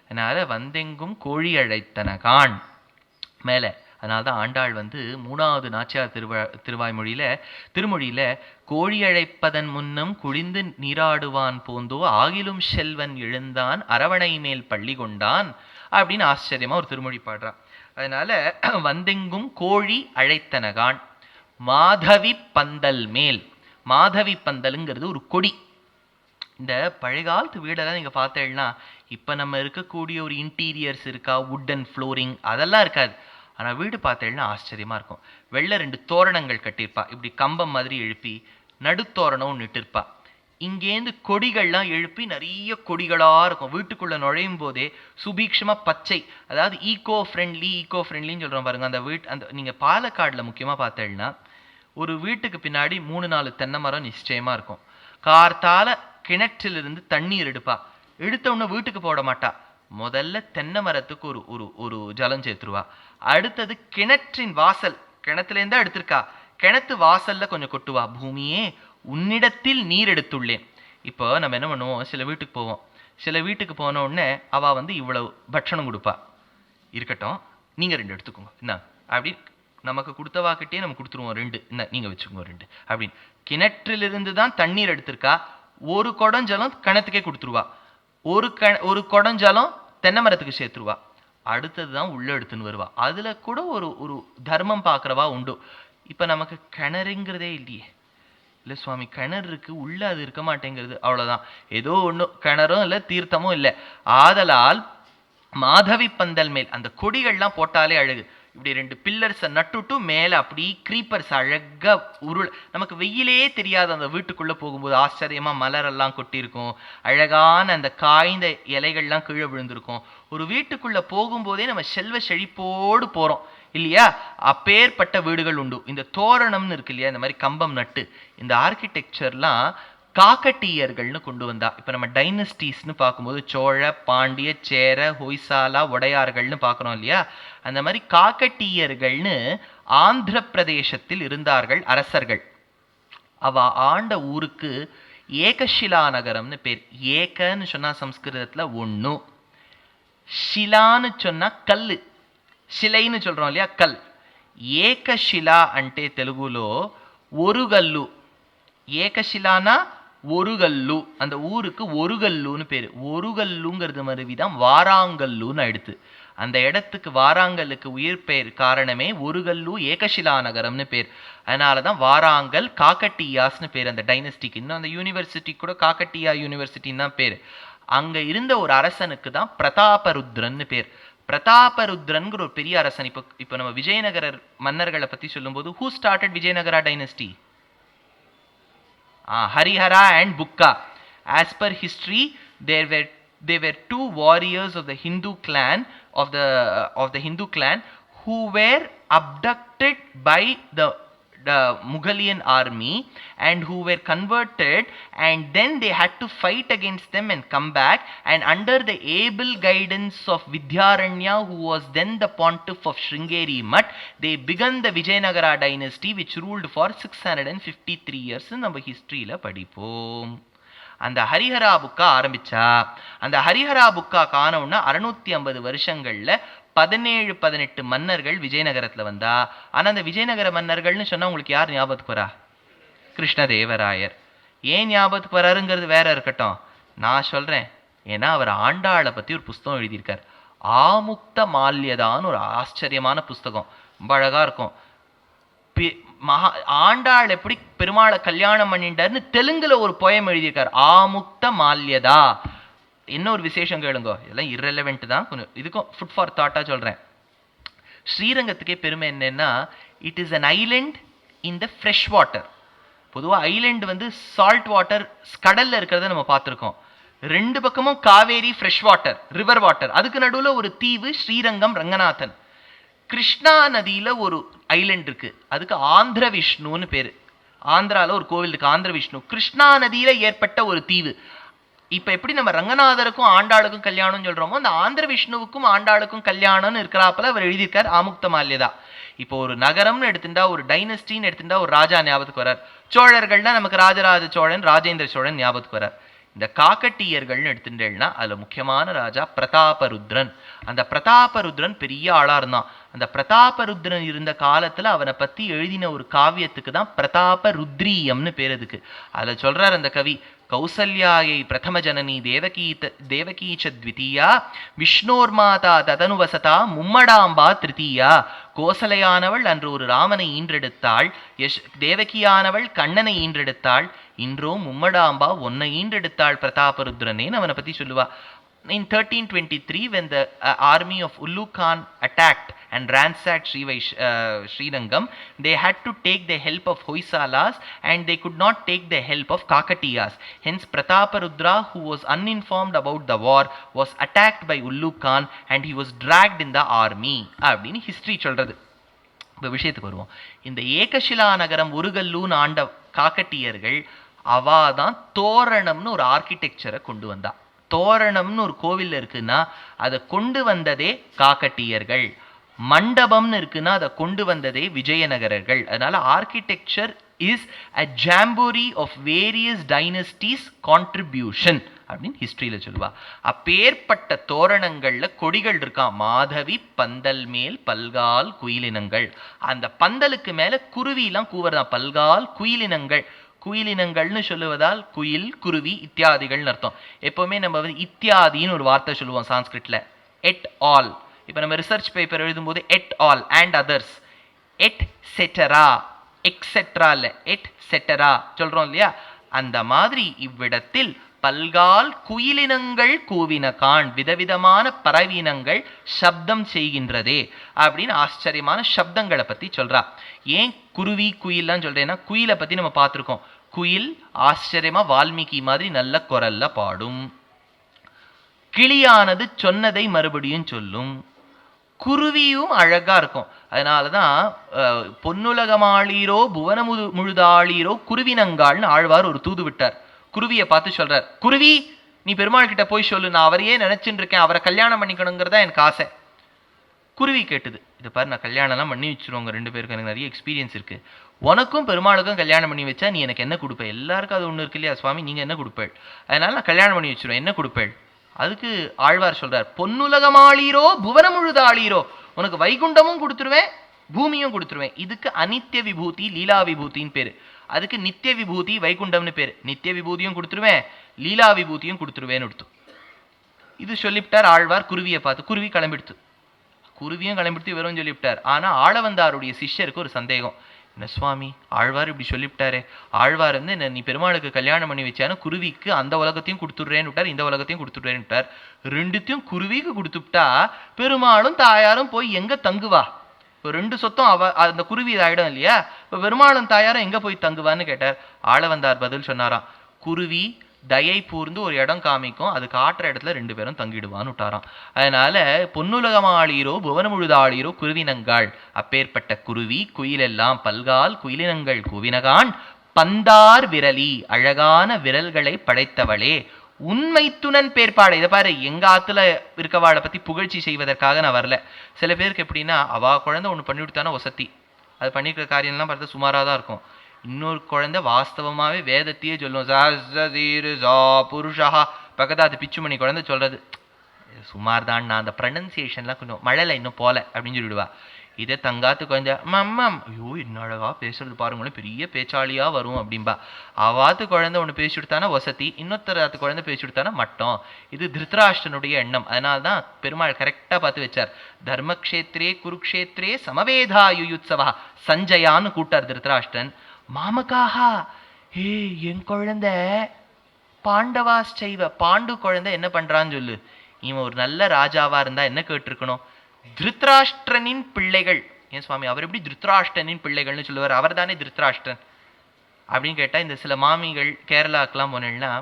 அதனால வந்தெங்கும் கோழி அழைத்தனகான் மேல. அதனால்தான் ஆண்டாள் 3வது நாச்சியார் திருமொழியில கோழி அழைப்பதன் முன்னம் குழிந்து நீராடுவான் போந்தோ ஆகிலும் செல்வன் எழுந்தான் அரவணை மேல் பள்ளி கொண்டான் அப்படின்னு ஆச்சரியமா ஒரு திருமொழி பாடுறான். அதனால வந்தெங்கும் கோழி அழைத்தனகான். மாதவி பந்தல் மேல். மாதவி பந்தலுங்கிறது ஒரு கொடி. இந்த பழைய காலத்து வீடெல்லாம் நீங்க பார்த்தேன்னா இப்ப நம்ம இருக்கக்கூடிய ஒரு இன்டீரியர்ஸ் இருக்கா, வுட்டன் ஃப்ளோரிங் அதெல்லாம் இருக்காது. ஆனா வீடு பார்த்தேன்னா ஆச்சரியமா இருக்கும். வெள்ளை 2 தோரணங்கள் கட்டியிருப்பா, இப்படி கம்பம் மாதிரி எழுப்பி நடுத்தோரணம் நிட்டிருப்பா. இங்கேருந்து கொடிகள்லாம் எழுப்பி நிறைய கொடிகளா இருக்கும். வீட்டுக்குள்ள நுழையும் போதே சுபீக்ஷமா பச்சை, அதாவது ஈகோ ஃப்ரெண்ட்லின்னு சொல்றோம் பாருங்க. அந்த நீங்க பாலக்காடுல முக்கியமா பார்த்தேன்னா ஒரு வீட்டுக்கு பின்னாடி 3-4 தென்னை மரம் நிச்சயமா இருக்கும். கார்த்தால கிணற்றிலிருந்து தண்ணீர் எடுத்த உடனே வீட்டுக்கு போட மாட்டா. முதல்ல தென்னை மரத்துக்கு ஒரு ஜலம் சேர்த்துருவா. அடுத்தது கிணற்றின் வாசல், கிணத்துல இருந்தா எடுத்திருக்கா, கிணத்து வாசல்ல கொஞ்சம் கொட்டுவா. பூமியே உன்னிடத்தில் நீர் எடுத்துள்ளேன். இப்போ நம்ம என்ன பண்ணுவோம், சில வீட்டுக்கு போவோம். சில வீட்டுக்கு போன உடனே அவ இவ்வளவு பட்சணம் கொடுப்பா, இருக்கட்டும் நீங்க 2 எடுத்துக்கோங்க என்ன அப்படி நமக்கு கொடுத்தவாக்கிட்டே நம்ம கொடுத்துருவோம் 2, என்ன நீங்க வச்சுக்கோங்க 2 அப்படின்னு. கிணற்றிலிருந்து தான் தண்ணீர் எடுத்திருக்கா. ஒரு குடஞ்சலம் கிணத்துக்கே கொடுத்துருவா. ஒரு குடஞ்சாலும் தென்னை மரத்துக்கு சேர்த்துருவா. அடுத்ததுதான் உள்ள எடுத்துன்னு வருவா. அதுல கூட ஒரு தர்மம் பார்க்கறவா உண்டு. இப்ப நமக்கு கிணறுங்கிறதே இல்லையே. இல்ல சுவாமி கிணறு இருக்கு, உள்ள அது இருக்க மாட்டேங்கிறது, அவ்வளவுதான். ஏதோ ஒண்ணு, கிணறும் இல்ல தீர்த்தமும் இல்லை. ஆதலால் மாதவி பந்தல் மேல் அந்த கொடிகள்லாம் போட்டாலே அழகு. இப்படி 2 பில்லர்ஸை நட்டுட்டு மேல அப்படி கிரீப்பர்ஸ் அழகா நமக்கு வெயிலே தெரியாது. அந்த வீட்டுக்குள்ள போகும்போது ஆச்சரியமா மலரெல்லாம் கொட்டி இருக்கும், அழகான அந்த காய்ந்த இலைகள்லாம் கீழே விழுந்திருக்கும். ஒரு வீட்டுக்குள்ள போகும்போதே நம்ம செல்வ செழிப்போடு போறோம் இல்லையா. அப்பேற்பட்ட வீடுகள் உண்டு. இந்த தோரணம்னு இருக்கு இல்லையா, இந்த மாதிரி கம்பம் நட்டு இந்த ஆர்கிடெக்சர்லாம் காக்கட்டியர்கள்னு கொண்டு வந்தா. இப்ப நம்ம டைனஸ்டிஸ்னு பார்க்கும்போது சோழ, பாண்டிய, சேர, ஹொய்சாலா, உடையார்கள்னு பார்க்கறோம் இல்லையா. அந்த மாதிரி காக்கட்டியர்கள்னு ஆந்திர பிரதேசத்தில் இருந்தார்கள் அரசர்கள். அவ ஆண்ட ஊருக்கு ஏகசிலா நகரம்னு பேர். ஏகன்னு சொன்னா சம்ஸ்கிருதத்துல 1, ஷிலான்னு சொன்னா கல்லு, சிலைன்னு சொல்றோம் இல்லையா, கல். ஏகசிலா అంటే తెలుగులో ఒరుగల్లు. ஏகசிலானா ஒருகல்லு. அந்த ஊருக்கு ஒருகல்லுன்னு பேரு. ஒருகல்லுங்கிறது மருவிதான் வாராங்கல்லுன்னு ஆயிடுத்து. அந்த இடத்துக்கு வாராங்கலுக்கு உயிர் பெயர் காரணமே ஒருகல்லு ஏகசிலா நகரம்னு பேர். அதனாலதான் வாராங்கல் காக்கட்டியாஸ்னு பேர் அந்த டைனஸ்டிக்கு. இன்னும் அந்த யூனிவர்சிட்டி கூட காக்கட்டியா யூனிவர்சிட்டின்னு தான் பேர். அங்க இருந்த ஒரு அரசனுக்கு தான் பிரதாபருத்ரன்னு பேர். பிரதாபருத்ரன்கிற ஒரு பெரிய அரசன். இப்ப நம்ம விஜயநகர மன்னர்களை பத்தி சொல்லும்போது who started Vijayanagara dynasty? Harihara and Bukka. As per history, they were two warriors of the Hindu clan, of the Hindu clan, who were abducted by the Mughalian army and who were converted, and then they had to fight against them and come back, and under the able guidance of Vidyaranya, who was then the pontiff of Sringeri Mutt, they began the Vijayanagara dynasty, which ruled for 653 years. நம்ம ஹிஸ்டரியில படிப்போம். அந்த ஹரிஹரா புக்கா ஆரம்பிச்சா, அந்த ஹரிஹரா புக்கா காணோம்னா 650 வருஷங்கள்ல 17-18 மன்னர்கள் விஜயநகரத்துல வந்தா. ஆனா அந்த விஜயநகர மன்னர்கள்னு சொன்னா உங்களுக்கு யார் ஞாபகத்துக்கு வரா? கிருஷ்ணதேவராயர். ஏன் ஞாபகத்துக்கு வராருங்கிறது வேற இருக்கட்டும், நான் சொல்றேன். ஏன்னா அவர் ஆண்டாளை பத்தி ஒரு புஸ்தகம் எழுதியிருக்கார். ஆமுக்த மால்யதான்னு ஒரு ஆச்சரியமான புஸ்தகம், ரொம்ப அழகா இருக்கும். ஆண்டாள் எப்படி பெருமாளை கல்யாணம் பண்ணிட்டாருன்னு தெலுங்குல ஒரு போயம் எழுதியிருக்கார், ஆமுக்த மால்யதா. என்ன ஒரு விசேஷம் கேளுங்க, இதெல்லாம் இரலவெண்ட் தான், கொஞ்சம் இதுக்கும் ஃபுட் ஃபார் தாட்டா சொல்றேன். ஸ்ரீரங்கத்துக்கே பெருமை என்னன்னா, it is an Island in the fresh water. பொதுவாக ஐலண்ட் வந்து சால்ட் வாட்டர் கடல்ல இருக்கிறத நம்ம பார்த்துருக்கோம். ரெண்டு பக்கமும் Kaveri fresh water, river water, அதுக்கு நடுவில் ஒரு தீவு ஸ்ரீரங்கம் ரங்கநாதன். கிருஷ்ணா நதியில ஒரு ஐலண்ட் இருக்கு, அதுக்கு ஆந்திர விஷ்ணுன்னு பேரு. ஆந்திரால ஒரு கோவில் இருக்கு ஆந்திர விஷ்ணு. கிருஷ்ணா நதியில ஏற்பட்ட ஒரு தீவு. இப்ப எப்படி நம்ம ரங்கநாதருக்கும் ஆண்டாளுக்கும் கல்யாணம் சொல்றோமோ, அந்த ஆந்திர விஷ்ணுவுக்கும் ஆண்டாளுக்கும் கல்யாணம்னு இருக்கிறாப்புல அவர் எழுதியிருக்கார் ஆமுக்த மால்யதா. இப்போ ஒரு நகரம்னு எடுத்துட்டா, ஒரு டைனஸ்டின்னு எடுத்துட்டா ஒரு ராஜா ஞாபகத்துக்கு வரார். சோழர்கள்னா நமக்கு ராஜராஜ சோழன், ராஜேந்திர சோழன் ஞாபகத்துக்கு வரார். இந்த காக்கட்டியர்கள்னு எடுத்துட்டேன்னா அதுல முக்கியமான ராஜா பிரதாபருத்ரன். அந்த பிரதாபருத்ரன் பெரிய ஆளா இருந்தான். அந்த பிரதாபருத்ரன் இருந்த காலத்துல அவனை பத்தி எழுதின ஒரு காவியத்துக்கு தான் பிரதாப ருத்ரீயம்னு பேர். அதுக்கு அதுல சொல்றார் அந்த கவி, கௌசல்யாயை பிரதம ஜனனி தேவகீச்ச த்விதீயா, விஷ்ணோர்மாதா ததனுவசதா மும்மடாம்பா திருத்தீயா. கோசலையானவள் அன்று ஒரு ராமனை ஈன்றெடுத்தாள், தேவகியானவள் கண்ணனை ஈன்றெடுத்தாள், இன்றோ மும்மடாம்பா ஒன்னை ஈன்றெடுத்தாள் பிரதாபருத்ரனேன்னு அவனை பத்தி சொல்லுவா. In 1323, when the army of Ullu Khan attacked and ransacked Srirangam, they had to take the help of Hoysalas and they could not take the help of Kakatiyas. Hence Prataparudra, who was uninformed about the war, was attacked by Ullu Khan and he was dragged in the army. அப்படின்னு history சொல்றது. இப்போ விஷயத்துக்கு வருவோம். இந்த ஏகசிலா நகரம் உருகல்லூன்னு ஆண்ட காக்கட்டியர்கள் அவாதான் தோரணம்னு ஒரு ஆர்கிடெக்சரை கொண்டு வந்தா. தோரணம்னு ஒரு கோவில் இருக்குன்னா அதை கொண்டு வந்ததே காக்கட்டியர்கள். மண்டபம்னு இருக்குன்னா அதை கொண்டு வந்ததே விஜயநகரர்கள். அதனால architecture is a jamboree of various dynasties contribution அப்படின்னு ஹிஸ்டரியில சொல்லுவா. அப்பேற்பட்ட தோரணங்கள்ல கொடிகள் இருக்கா. மாதவி பந்தல் மேல் பல்கால் குயிலினங்கள். அந்த பந்தலுக்கு மேல குருவிலாம் கூவறதான், பல்கால் குயிலினங்கள். குயிலினங்கள்னு சொல்லுவதால் குயில், குருவி இத்தியாதிகள்னு அர்த்தம். எப்பவுமே நம்ம வந்து இத்தியாதின்னு ஒரு வார்த்தை சொல்லுவோம் சான்ஸ்கிரிட்ல, எட் ஆல். இப்போ நம்ம ரிசர்ச் பேப்பர் எழுதும்போது et al and others, et cetera, etcetera இல்ல, எட் செட்டரா சொல்றோம் இல்லையா? அந்த மாதிரி இவ்விடத்தில் பல்கால் குயிலினங்கள் கூவின கான், விதவிதமான பறவினங்கள் சப்தம் செய்கின்றதே அப்படின்னு ஆச்சரியமான சப்தங்களை பத்தி சொல்றா. ஏன் குருவி குயில்லாம் சொல்றேன்னா, குயிலை பத்தி நம்ம பார்த்துருக்கோம். குயில் ஆச்சரியமா வால்மீகி மாதிரி நல்ல குரல்ல பாடும். கிளியானது சொன்னதை மறுபடியும் சொல்லும். குருவியும் அழகா இருக்கும். அதனாலதான் பொன்னுலகமாளீரோ புவன முழுதாளீரோ குருவினங்கால்னு ஆழ்வார் ஒரு தூது விட்டார். குருவியை பார்த்து சொல்றார், குருவி நீ பெருமாள் கிட்ட போய் சொல்லு, நான் அவரையே நினைச்சுட்டு இருக்கேன், அவரை கல்யாணம் பண்ணிக்கணுங்கிறதா எனக்கு ஆசை. குருவி கேட்டுது, இதை பாரு நான் கல்யாணம்லாம் பண்ணி வச்சிருவோங்க, ரெண்டு பேருக்கு எனக்கு நிறைய எக்ஸ்பீரியன்ஸ் இருக்கு, உனக்கும் பெருமாளுக்கும் கல்யாணம் பண்ணி வச்சா நீ எனக்கு என்ன கொடுப்பேன்? எல்லாருக்கும் அது ஒன்று இருக்கு இல்லையா சுவாமி, நீங்க என்ன கொடுப்பேள்? அதனால நான் கல்யாணம் பண்ணி வச்சிருவேன், என்ன கொடுப்பேள்? அதுக்கு ஆழ்வார் சொல்றார், பொன்னுலகமாளீரோ புவன முழுதாளீரோ, உனக்கு வைகுண்டமும் கொடுத்துருவேன் பூமியும் கொடுத்துருவேன். இதுக்கு அனித்திய விபூதி லீலா விபூத்தின்னு பேரு. அதுக்கு நித்திய விபூதி வைகுண்டம்னு பேரு. நித்திய விபூதியும் கொடுத்துருவேன், லீலா விபூதியும் கொடுத்துருவேன்னு எடுத்து இது சொல்லிவிட்டார் ஆழ்வார் குருவியை பார்த்து. குருவி கிளம்பிடுத்து. குருவியும் கிளம்பிடுத்து, வெறும் சொல்லிவிட்டார். ஆனா ஆளவந்தாருடைய சிஷ்யருக்கு ஒரு சந்தேகம், என்ன சுவாமி ஆழ்வார் இப்படி சொல்லிவிட்டாரு, ஆழ்வார் வந்து என்ன நீ பெருமாளுக்கு கல்யாணம் பண்ணி வச்சானு குருவிக்கு அந்த உலகத்தையும் கொடுத்துடுறேன்னு விட்டார், இந்த உலகத்தையும் கொடுத்துடுறேன்னு விட்டார். ரெண்டுத்தையும் குருவிக்கு கொடுத்துட்டா பெருமாளும் தாயாரும் போய் எங்க தங்குவா? இப்போ ரெண்டு சொத்தும் அந்த குருவி ஆயிடும் இல்லையா? இப்போ பெருமாளும் தாயாரும் எங்க போய் தங்குவான்னு கேட்டார். ஆளவந்தார் பதில் சொன்னாராம், குருவி தயை கூர்ந்து ஒரு இடம் காமிக்கும், அது காட்டுற இடத்துல 2 பேரும் தங்கிடுவான்னு விட்டாராம். அதனால பொன்னுலகமாளீரோ புவனமுழுதாளீரோ குருவினங்காள், அப்பேற்பட்ட குருவி குயிலெல்லாம் பல்கால் குயிலினங்கள் கூவினகான் பந்தார் விரலி, அழகான விரல்களை படைத்தவளே, உண்மைத்துணன் பேர்பாடு. இதை பாரு, எங்க ஆத்துல இருக்கவாளை பத்தி புகழ்ச்சி செய்வதற்காக நான் வரல. சில பேருக்கு எப்படின்னா, அவா குழந்தை ஒண்ணு பண்ணி விட்டானா வசதி, அது பண்ணிருக்கிற காரியம்லாம் பார்த்தா சுமாரா தான் இருக்கும். இன்னொரு குழந்தை வாஸ்தவமாவே வேதத்தையே சொல்லும், புருஷா பக்கத்து அது பிச்சுமணி குழந்தை சொல்றது சுமார் தான், நான் அந்த ப்ரனன்சியேஷன்லாம் கொஞ்சம் மழையில இன்னும் போல அப்படின்னு சொல்லிடுவா. இதே தங்காத்து குழந்தை மம்மம், ஐயோ என்ன அழகா பேசுறது பாருங்களேன், பெரிய பேச்சாளியா வரும் அப்படின்பா. அவாத்து குழந்தை ஒன்று பேசி விடுத்தானா வசதி, இன்னொருத்தராத்து குழந்தை பேசி விடுத்தானா மட்டம். இது திருத்தராஷ்டனுடைய எண்ணம். அதனால தான் பெருமாள் கரெக்டா பார்த்து வச்சார். தர்மக்ஷேத்ரே குருக்ஷேத்ரே சமவேதா யுயுத்சவா சஞ்சயான்னு கூட்டார் திருத்தராஷ்டன். மாமகாஹா, ஏ என் குழந்தை பாண்டவாஸ் செய்வ, பாண்டு குழந்தை என்ன பண்றான்னு சொல்லு. இவன் ஒரு நல்ல ராஜாவா இருந்தா என்ன கேட்டிருக்கணும், திருத்ராஷ்டிரனின் பிள்ளைகள். ஏன் சுவாமி அவர் எப்படி திருத்ராஷ்டனின் பிள்ளைகள்னு சொல்லுவார், அவர் தானே திருத்ராஷ்டிரன் அப்படின்னு கேட்டா, இந்த சில மாமிகள் கேரளாக்கெல்லாம் போனேன்னா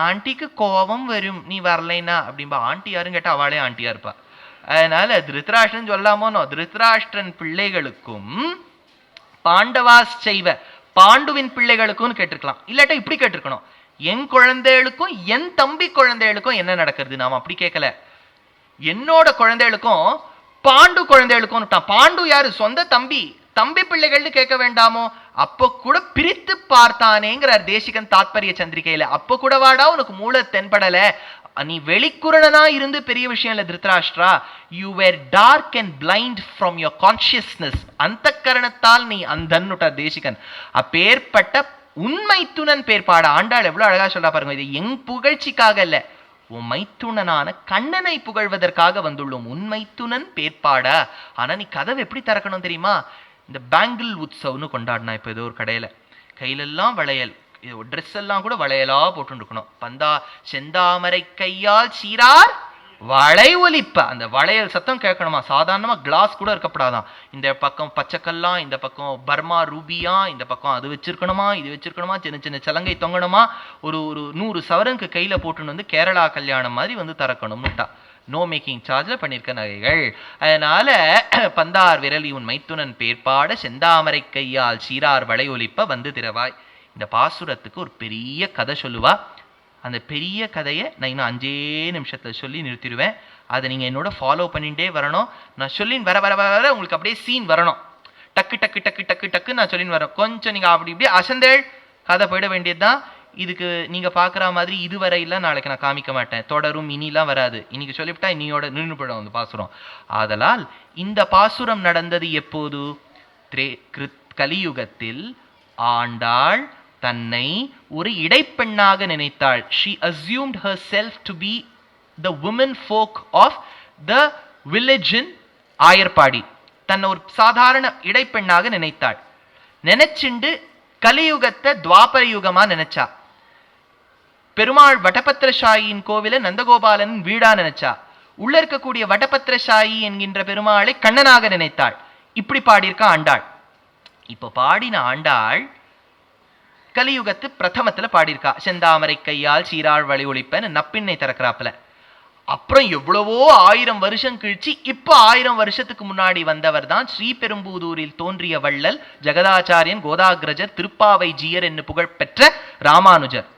ஆண்டிக்கு கோபம் வரும் நீ வரலைன்னா அப்படின்பா. ஆண்டி யாரும் கேட்டா அவளே ஆண்டியா இருப்பா. அதனால திருத்ராஷ்டிரன் சொல்லாமோனோ, திருத்ராஷ்டிரன் பிள்ளைகளுக்கும் பாண்டவாஸ் செய்வ பாண்டுவின் பிள்ளைகளுக்கும் கேட்டிருக்கலாம். இல்லாட்டா இப்படி கேட்டிருக்கணும், என் குழந்தைகளுக்கும் என் தம்பி குழந்தைகளுக்கும் என்ன நடக்கிறது. நாம அப்படி கேட்கல, என்னோட குழந்தைகளுக்கும் பாண்டு குழந்தைகளுக்கும். பாண்டு யாரு, சொந்த தம்பி, தம்பி பிள்ளைகள்னு கேட்க வேண்டாமோ? அப்ப கூட பிரித்து பார்த்தானேங்கிறார் தேசிகன் தாத்பரிய சந்திரிகையில. அப்ப கூட வாடா உனக்கு மூளை தென்படல, நீ வெளிக்குரணனா இருந்து பெரிய விஷயம் இல்ல Dhritarashtra. You were dark and blind from your consciousness, அந்த கரணத்தால் நீ அந்தன்னுட்ட தேசிகன். அப்பேற்பட்ட உண்மை துணன் பேர்பாட ஆண்டாள் எவ்வளவு அழகா சொல்றா பாருங்க. இது எங் புகழ்ச்சிக்காக இல்ல, உன் மைத்துணனான கண்ணனை புகழ்வதற்காக வந்துள்ளோம். உண்மைத்துணன் பேர்பாட. ஆனா நீ கதவை எப்படி திறக்கணும் தெரியுமா? இந்த பேங்கிள் உற்சவ்னு கொண்டாடினா இப்ப ஏதோ ஒரு கடையில கையிலெல்லாம் வளையல், ட்ரெஸ் எல்லாம் கூட வளையலா போட்டு இருக்கணும். பந்தா செந்தாமரை கையால் சீரார் வளை ஒலிப்ப, அந்த வளையல் சத்தம் கேட்கணுமா. சாதாரணமா கிளாஸ் கூட இருக்கப்படாதான். இந்த பக்கம் பச்சைக்கல்லாம், இந்த பக்கம் பர்மா ரூபியா, இந்த பக்கம் அது வச்சிருக்கணுமா, இது வச்சிருக்கணுமா, சின்ன சின்ன சலங்கை தொங்கணுமா. ஒரு 100 சவரனுக்கு கையில போட்டுன்னு வந்து கேரளா கல்யாணம் மாதிரி வந்து திறக்கணும்னுட்டா. நோ மேக்கிங் சார்ஜ்ல பண்ணிருக்க நகைகள். அதனால பந்தார் விரலி உன் மைத்துனன் பேர்பாட செந்தாமரை கையால் சீரார் வளை ஒலிப்ப வந்து திறவாய். இந்த பாசுரத்துக்கு ஒரு பெரிய கதை சொல்லுவா. அந்த பெரிய கதையை நான் இன்னும் 5 நிமிஷத்துல சொல்லி நிறுத்திடுவேன். அதை நீங்க என்னோட ஃபாலோ பண்ணிட்டே வரணும். நான் சொல்லின்னு வர வர வர உங்களுக்கு அப்படியே சீன் வரணும். டக்கு டக்கு டக்கு டக்கு டக்கு நான் சொல்லின்னு வரேன். கொஞ்சம் நீங்க அப்படி இப்படி அசந்தேள் கதை போயிட வேண்டியதுதான். இதுக்கு நீங்க பாக்குற மாதிரி இதுவரையில நாளைக்கு நான் காமிக்க மாட்டேன். தொடரும் இனிலாம் வராது. இன்னைக்கு சொல்லிவிட்டா இனியோட நின்று போயிடும் அந்த பாசுரம். ஆதலால் இந்த பாசுரம் நடந்தது எப்போது? கலியுகத்தில் ஆண்டாள் தன்னை ஒரு இடைப்பெண்ணாக நினைத்தாள். She assumed herself to be the women folk of the village in Ayarpadi. தன்னை ஒரு சாதாரண இடைப்பெண்ணாக நினைத்தாள். நினைச்சுண்டு கலியுகத்தை துவாபர யுகமா நினைச்சா. பெருமாள் வடபத்திரசாயியின் கோவில நந்தகோபாலன் வீடா நினைச்சா. உள்ள இருக்கக்கூடிய வடபத்திரசாயி என்கின்ற பெருமாளை கண்ணனாக நினைத்தாள். இப்படி பாடியிருக்க ஆண்டாள். இப்ப பாடின ஆண்டாள் கலியுகத்து பிரதமத்துல பாடியிருக்கா. செந்தாமரை கையால் சீராள் வளை ஒலிப்பன்னு நப்பிண்ணை திறக்கிறாப்புல. அப்புறம் எவ்வளவோ 1000 வருஷம் கழிச்சு இப்ப 1000 வருஷத்துக்கு முன்னாடி வந்தவர் தான் ஸ்ரீபெரும்புதூரில் தோன்றிய வள்ளல் ஜெகதாச்சாரியன் கோதாகிரஜர் திருப்பாவை ஜீயர் என்று புகழ்பெற்ற ராமானுஜர்.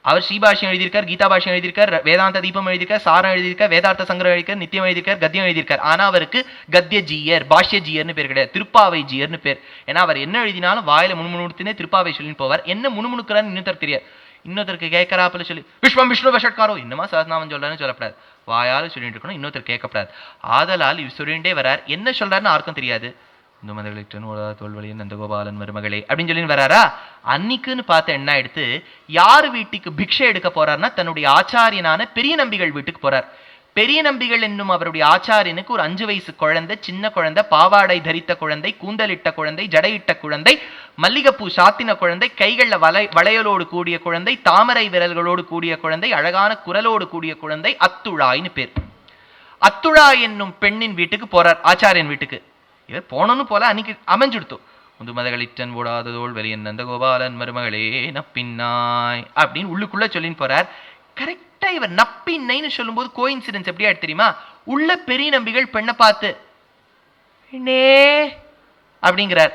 அவர் ஸ்ரீபாஷ்யம் எழுதியிருக்கார், கீதா பாஷ்யம் எழுதியிருக்கார், வேதாந்த தீபம் எழுதியிருக்கார், சாரம் எழுதியிருக்கார், வேதார்த்த சங்கரம் எழுதியிருக்கார், நித்தியம் எழுதியிருக்கார், கத்தியம் எழுதியிருக்கார். ஆனா அவருக்கு கத்திய ஜீயர் பாஷ்ய ஜீயர்னு பேர் கிடையாது, திருப்பாவை ஜீயர்னு பேர். ஏன்னா அவர் என்ன எழுதினாலும் வாயில முணுமுணுத்துனே திருப்பாவை சொல்லின்னு போவார். என்ன முணுமுணுக்கிறான்னு இன்னொருத்தர் தெரியாது. இன்னொருத்தருக்கு கேட்கறாப்புல சொல்லி விஸ்வம் விஷ்ணு வஷட்காரோ என்னமா சஹஸ்ரநாமம் சொல்றாருன்னு சொல்லப்படாது. வாயால சொல்லிட்டு இருக்கணும், இன்னொருத்தர் கேட்கப்படாது. ஆதலால் இவர் சொல்லிட்டே வரார். என்ன சொல்றாருன்னு யாருக்கும் தெரியாது. இந்த மதகளின் தோல்வழியின் நந்தகோபாலன் மருமகளே அப்படின்னு சொல்லி வராரா. அன்னைக்குன்னு பார்த்த என்ன எடுத்து யார் வீட்டுக்கு பிக்ஷை எடுக்க போறாருன்னா தன்னுடைய ஆச்சாரியனான பெரிய நம்பிகள் வீட்டுக்கு போறார். பெரிய நம்பிகள் என்னும் அவருடைய ஆச்சாரியனுக்கு ஒரு 5 வயசு குழந்தை, சின்ன குழந்தை, பாவாடை தரித்த குழந்தை, கூந்தலிட்ட குழந்தை, ஜடையிட்ட குழந்தை, மல்லிகைப்பூ சாத்தின குழந்தை, கைகள்ல வளையலோடு கூடிய குழந்தை, தாமரை விரல்களோடு கூடிய குழந்தை, அழகான குரலோடு கூடிய குழந்தை, அத்துழாய்னு பேர். அத்துழா என்னும் பெண்ணின் வீட்டுக்கு போறார், ஆச்சாரியன் வீட்டுக்கு. இவர் போனோன்னு போல அன்னைக்கு அமைஞ்சுடுத்து. முதுமதகளிற்றன் ஓடாததோள் வெளியன் நந்த கோபாலன் மருமகளே நப்பின்னாய் அப்படின்னு உள்ளுக்குள்ள சொல்லின்னு போறார். கரெக்டா இவர் நப்பின்னைன்னு சொல்லும்போது கோயின்சிடன்ஸ் எப்படியா தெரியுமா? உள்ள பெரிய நம்பிகள் பெண்ணை பார்த்து பெண்ணே அப்படிங்கிறார்.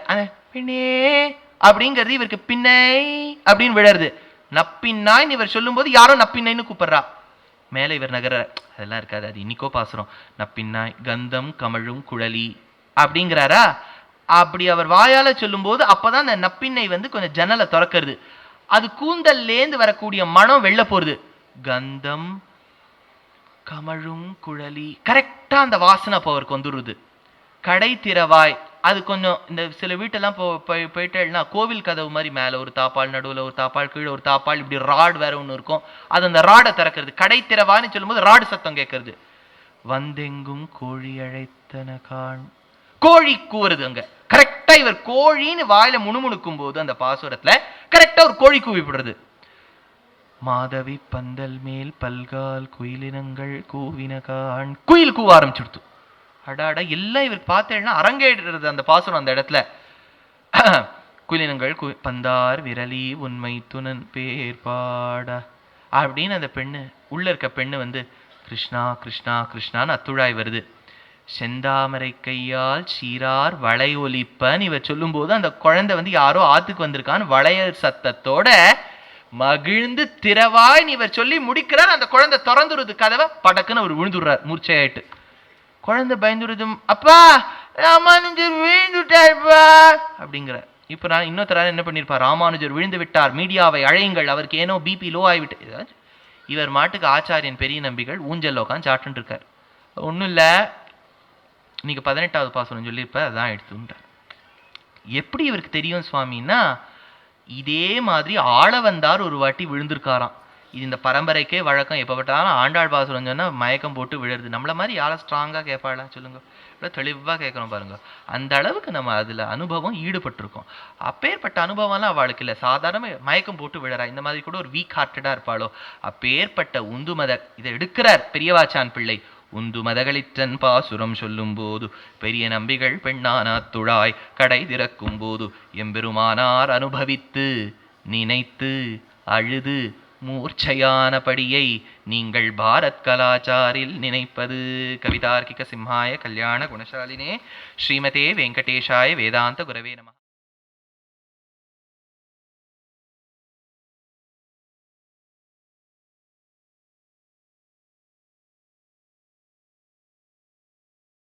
பெண்ணே அப்படிங்கிறது இவருக்கு பின்னை அப்படின்னு விழருது. நப்பின்னாய் இவர் சொல்லும் போது யாரோ நப்பின்னைன்னு கூப்பிடுறா. மேல இவர் நகர அதெல்லாம் இருக்காது, அது இன்னைக்கோ பாசுறோம். நப்பின்னாய் கந்தம் கமழும் குழலி அப்படிங்கிறாரா. அப்படி அவர் வாயால சொல்லும் போது அப்பதான் அந்த நப்பின்னை கொஞ்சம் ஜன்னலை திறக்கிறது. அது கூந்தல்லேந்து வரக்கூடிய மனம் வெளில போறது. கந்தம் கமழும் குழலி கரெக்டா அந்த வாசனை அப்போ அவருக்கு வந்துருது. கடை திறவாய் அது கொஞ்சம் இந்த சில வீட்டெல்லாம் போயிட்டேன்னா கோவில் கதவு மாதிரி மேல ஒரு தாப்பால், நடுவில் ஒரு தாப்பால், கீழே ஒரு தாப்பால், இப்படி ராட் வேற ஒன்று இருக்கும். அது அந்த ராடை திறக்கிறது. கடை திறவான்னு சொல்லும்போது ராடு சத்தம் கேட்கறது. வந்தெங்கும் கோழி அழைத்தன காண் கோழி கூவுறது. அங்க கரெக்டா இவர் கோழின்னு வாயில முணுமுணுக்கும் போது அந்த பாசுரத்துல கரெக்டா ஒரு கோழி கூவி விடுறது. மாதவி பந்தல் மேல் பல்கால் குயிலினங்கள் கூவின காண் குயில் கூவ ஆரம்பிச்சுடுத்து. அடாடா எல்லாம் இவருக்கு பார்த்தேன்னா அரங்கேடுறது அந்த பாசுரம் அந்த இடத்துல. குயிலினங்கள் பந்தார் விரலி உண்மை துணன் பேர் பாட அப்படின்னு அந்த பெண்ணு உள்ள இருக்க பெண்ணு கிருஷ்ணா கிருஷ்ணா கிருஷ்ணான்னு அத்துழாய் வருது. செந்தாமரை கையால் சீரார் வளை ஒலிப்பன்னு இவர் சொல்லும் போது அந்த குழந்தை யாரோ ஆத்துக்கு வந்திருக்கான்னு வளையல் சத்தத்தோட மகிழ்ந்து திறவாய் இவர் சொல்லி முடிக்கிறார். அந்த குழந்தை திறந்துருது கதவை. படக்குன்னு அவர் விழுந்துடுறார் மூர்ச்சையாயிட்டு. குழந்தை பயந்துருதும், அப்பா ராமானுஜர் விழுந்துட்டார்ப்பா அப்படிங்கிற. இப்ப நான் இன்னொருத்தர என்ன பண்ணிருப்பார், ராமானுஜர் விழுந்து விட்டார், மீடியாவை அழையுங்கள், அவருக்கு ஏனோ பிபி லோ ஆகிவிட்டு. இவர் மாட்டுக்கு ஆச்சாரியன் பெரிய நம்பிகள் ஊஞ்சல் உட்காந்து சாப்பிட்டு இருக்கார். ஒன்றும் இல்லை, நீங்க 18வது பாசுரம் சொல்லியிருப்ப அதான் எடுத்துட்டார். எப்படி இவருக்கு தெரியும் சுவாமின்னா, இதே மாதிரி ஆள வந்தார் ஒரு வாட்டி விழுந்திருக்காராம். இது இந்த பரம்பரைக்கே வழக்கம். எப்போ பட்டாலும் ஆண்டாள் பாசுரம் சொன்னா மயக்கம் போட்டு விழுறது. நம்மள மாதிரி யாரை ஸ்ட்ராங்கா கேட்பாளா சொல்லுங்க? இவ்வளோ தெளிவா கேட்கணும் பாருங்க. அந்த அளவுக்கு நம்ம அதுல அனுபவம் ஈடுபட்டிருக்கோம். அப்பேற்பட்ட அனுபவம்லாம் அவளுக்கு இல்லை. சாதாரண மயக்கம் போட்டு விழறா. இந்த மாதிரி கூட ஒரு வீக் ஹார்ட்டடா இருப்பாளோ. அப்பேற்பட்ட உந்து மத இதை எடுக்கிறார் பெரியவாச்சான் பிள்ளை. உந்து மதகளிற்றன் பாசுரம் சொல்லும் போது பெரிய நம்பிகள் பெண்ணானா துழாய் கடை திறக்கும் போது எம்பெருமானார் அனுபவித்து நினைத்து அழுது மூர்ச்சையானபடியை நீங்கள் பாரத் கலாச்சாரில் நினைப்பது. கவிதார்க்கிக சிம்ஹாய கல்யாண குணசாலினே ஸ்ரீமதே வெங்கடேஷாய வேதாந்த குரவே நமः.